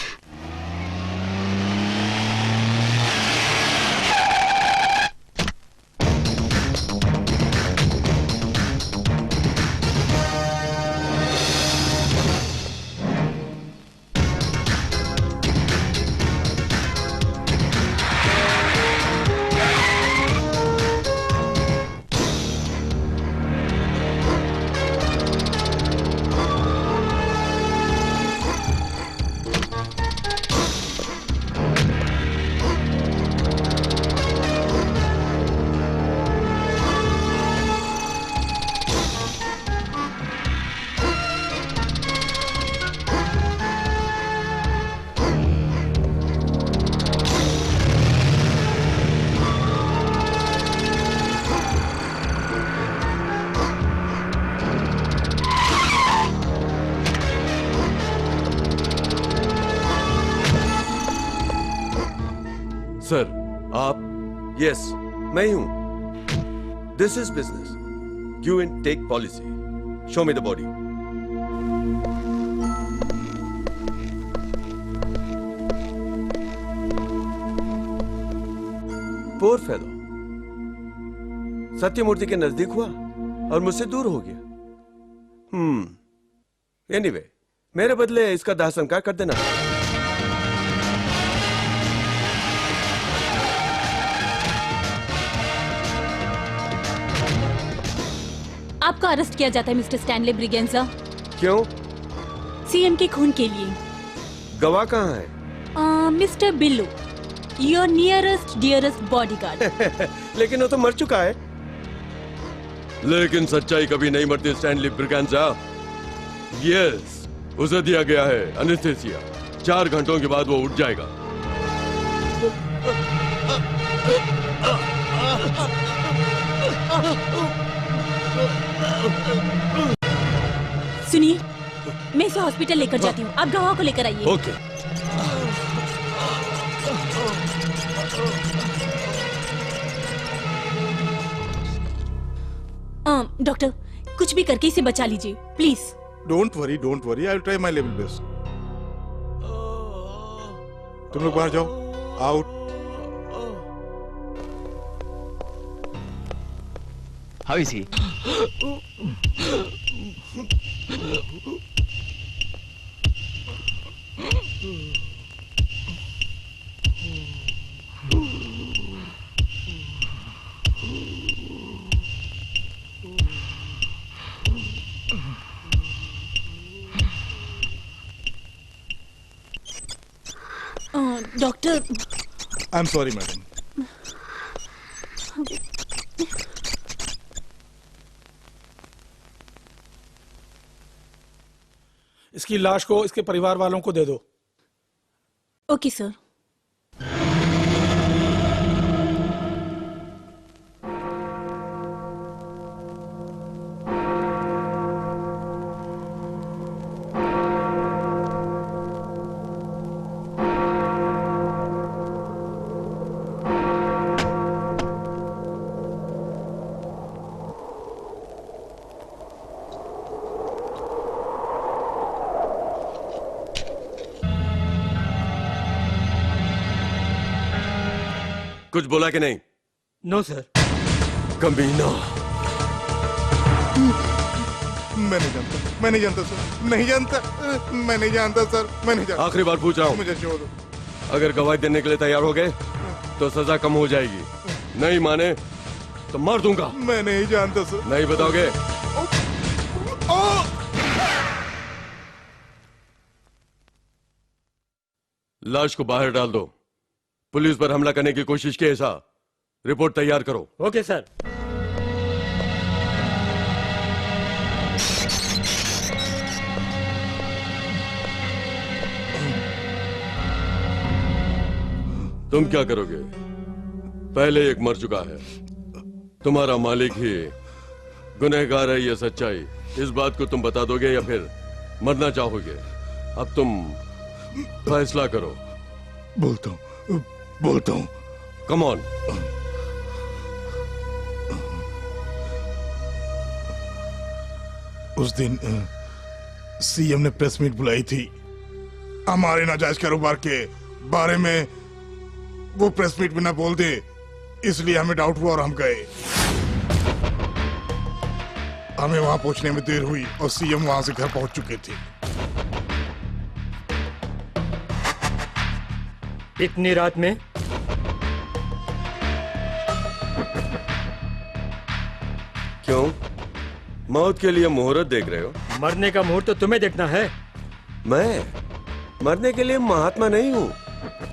Sir, आप? यस, मैं ही हूं। This is business, give and take policy. Show me the body. Poor fellow, Satyamurthy के नजदीक हुआ और मुझसे दूर हो गया। एनीवे, मेरे बदले इसका दाह संस्कार कर देना। आपका अरेस्ट किया जाता है मिस्टर स्टैनले ब्रिगेंजा। क्यों? सीएम के खून के लिए। गवाह कहाँ है? Mister Billu, your nearest dearest bodyguard. लेकिन वो तो मर चुका है। लेकिन सच्चाई कभी नहीं मरती स्टैनली ब्रिगेंजा। यस, उसे दिया गया है एनेस्थीसिया। 4 घंटों के बाद वो उठ जाएगा। सुनिए, मैं इसे हॉस्पिटल लेकर जाती हूँ, आप गवाह को लेकर आइए। ओके। डॉक्टर, कुछ भी करके इसे बचा लीजिए please. Don't worry, I will try my level best. तुम लोग बाहर जाओ, out. How is he? Doctor, I am sorry madam. इसकी लाश को इसके परिवार वालों को दे दो। Okay sir. कुछ बोला कि नहीं? No sir. कमीना। मैं नहीं जानता सर, मैं नहीं जानता सर, मैं नहीं जानता। आखिरी बार पूछ रहा हूँ, मुझे छोड़ दो। अगर गवाही देने के लिए तैयार हो गए तो सजा कम हो जाएगी, नहीं माने तो मार दूंगा। मैं नहीं जानता सर। नहीं बताओगे? लाश को बाहर डाल दो। पुलिस पर हमला करने की कोशिश की ऐसा रिपोर्ट तैयार करो। Okay sir. तुम क्या करोगे? पहले एक मर चुका है, तुम्हारा मालिक ही गुनहगार है, ये सच्चाई। इस बात को तुम बता दोगे या फिर मरना चाहोगे? अब तुम फैसला करो। बोलता हूँ। Come on. उस दिन सीएम ने प्रेस मीट बुलाई थी हमारे नाजायज कारोबार के बारे में। वो प्रेस मीट में ना बोल दे, इसलिए हमें डाउट हुआ और हम गए। हमें वहां पहुंचने में देर हुई और सीएम वहां से घर पहुंच चुके थे। इतनी रात में? क्यों? मौत के लिए मुहूर्त देख रहे हो? मरने का मुहूर्त तो तुम्हें देखना है। मैं मरने के लिए महात्मा नहीं हूँ।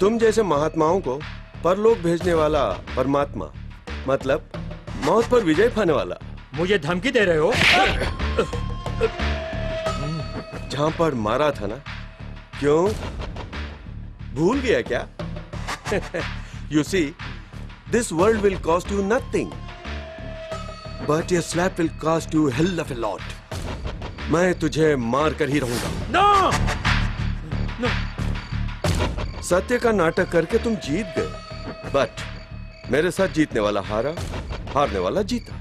तुम जैसे महात्माओं को परलोक भेजने वाला परमात्मा, मतलब मौत पर विजय पाने वाला। मुझे धमकी दे रहे हो? जहां पर मारा था ना, क्यों भूल गया क्या? You see, this world will cost you nothing, but your slap will cost you hell of a lot. मैं तुझे मार कर ही रहूंगा। No! No! सत्य का नाटक करके तुम जीत गए, बट मेरे साथ जीतने वाला हारा, हारने वाला जीता।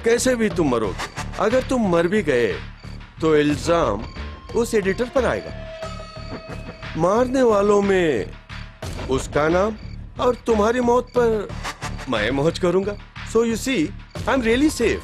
कैसे भी तुम मरोगे। अगर तुम मर भी गए तो इल्जाम उस एडिटर पर आएगा। मारने वालों में उसका नाम और तुम्हारी मौत पर मैं मौज करूंगा। So you see, I am really safe.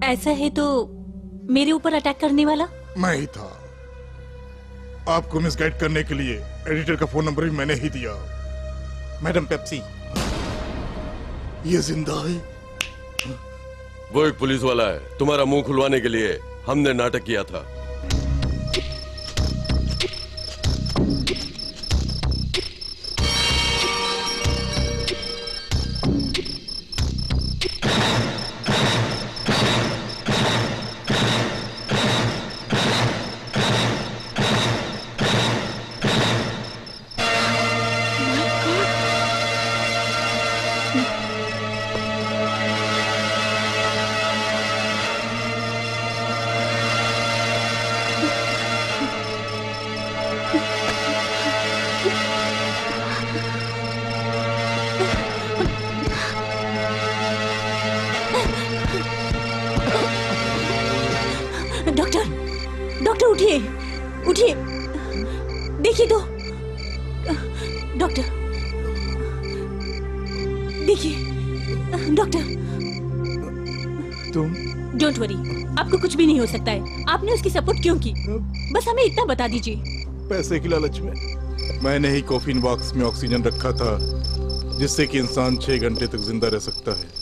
ऐसा है तो मेरे ऊपर अटैक करने वाला मैं ही था। आपको मिसगाइड करने के लिए एडिटर का फोन नंबर भी मैंने ही दिया। मैडम पेप्सी, ये जिंदा है? वो एक पुलिस वाला है। तुम्हारा मुंह खुलवाने के लिए हमने नाटक किया था। डॉक्टर, डॉक्टर उठिए, उठिए, देखिए तो, डॉक्टर, देखिए, डॉक्टर। तुम? डोंट वरी, आपको कुछ भी नहीं हो सकता है। आपने उसकी सपोर्ट क्यों की? बस हमें इतना बता दीजिए। पैसे की लालच में मैंने ही कॉफिन बॉक्स में ऑक्सीजन रखा था, जिससे कि इंसान 6 घंटे तक जिंदा रह सकता है।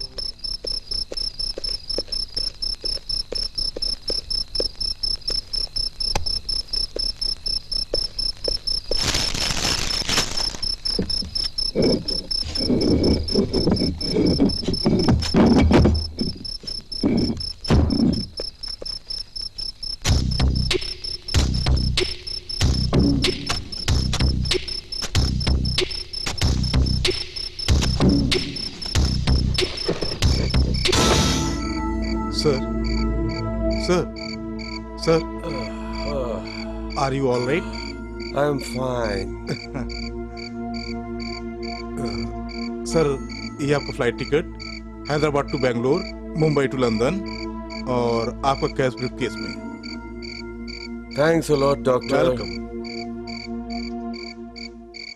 Sir, sir, sir, are you all right? I am fine. Sir, ये आपका flight ticket, Hyderabad to Bangalore, Mumbai to London, और आपका कैश ब्रीफकेस में। Thanks a lot doctor. Welcome.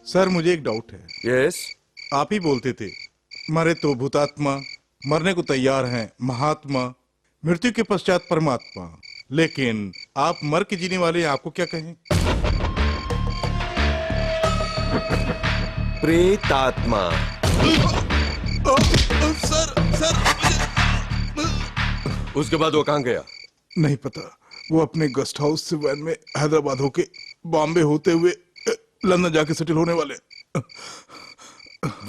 Sir, मुझे एक डाउट है। यस? आप ही बोलते थे, मरे तो भूतात्मा, मरने को तैयार हैं महात्मा, मृत्यु के पश्चात परमात्मा। लेकिन आप मर के जीने वाले हैं, आपको क्या कहें? प्रेतात्मा। सर, सर, उसके बाद वो कहाँ गया? नहीं पता। वो अपने गेस्ट हाउस से वैन में हैदराबाद होके बॉम्बे होते हुए लंदन जाके सेटल होने वाले।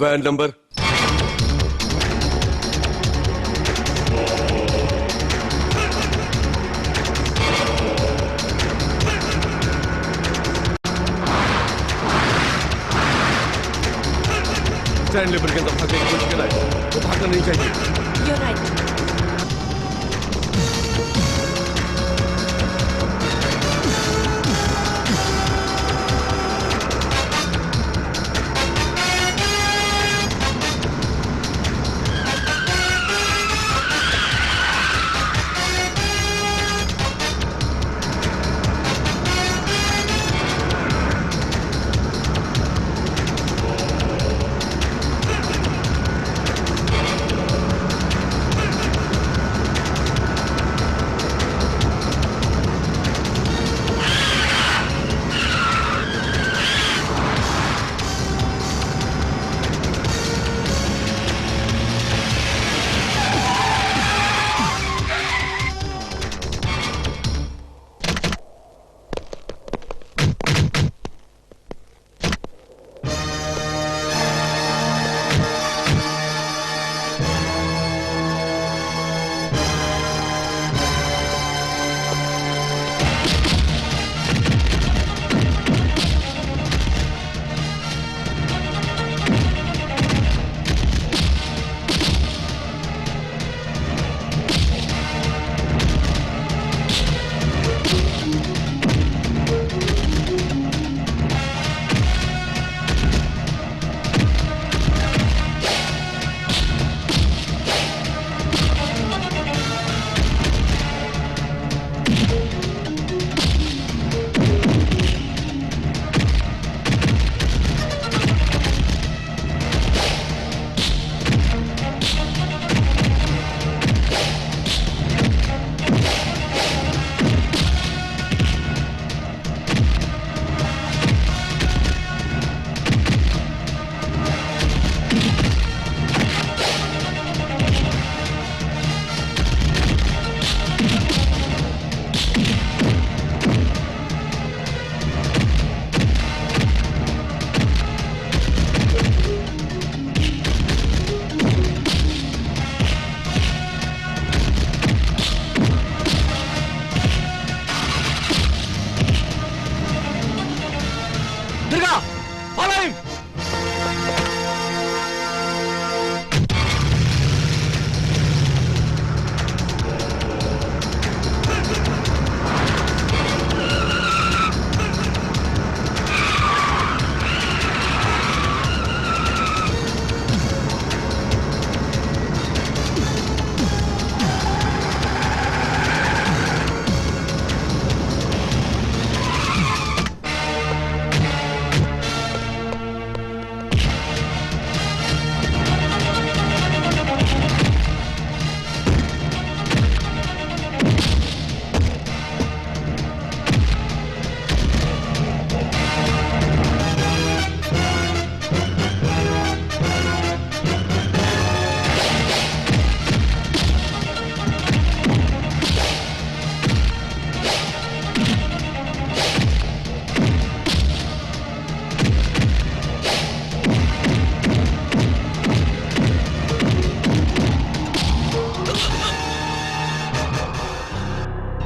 Van number? स्टैंड लेवल के अंदर भागने की कोशिश कर रहा है। वो भागना नहीं चाहिए। You're right.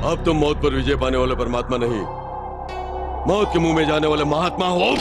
अब तुम मौत पर विजय पाने वाले परमात्मा नहीं, मौत के मुंह में जाने वाले महात्मा हो।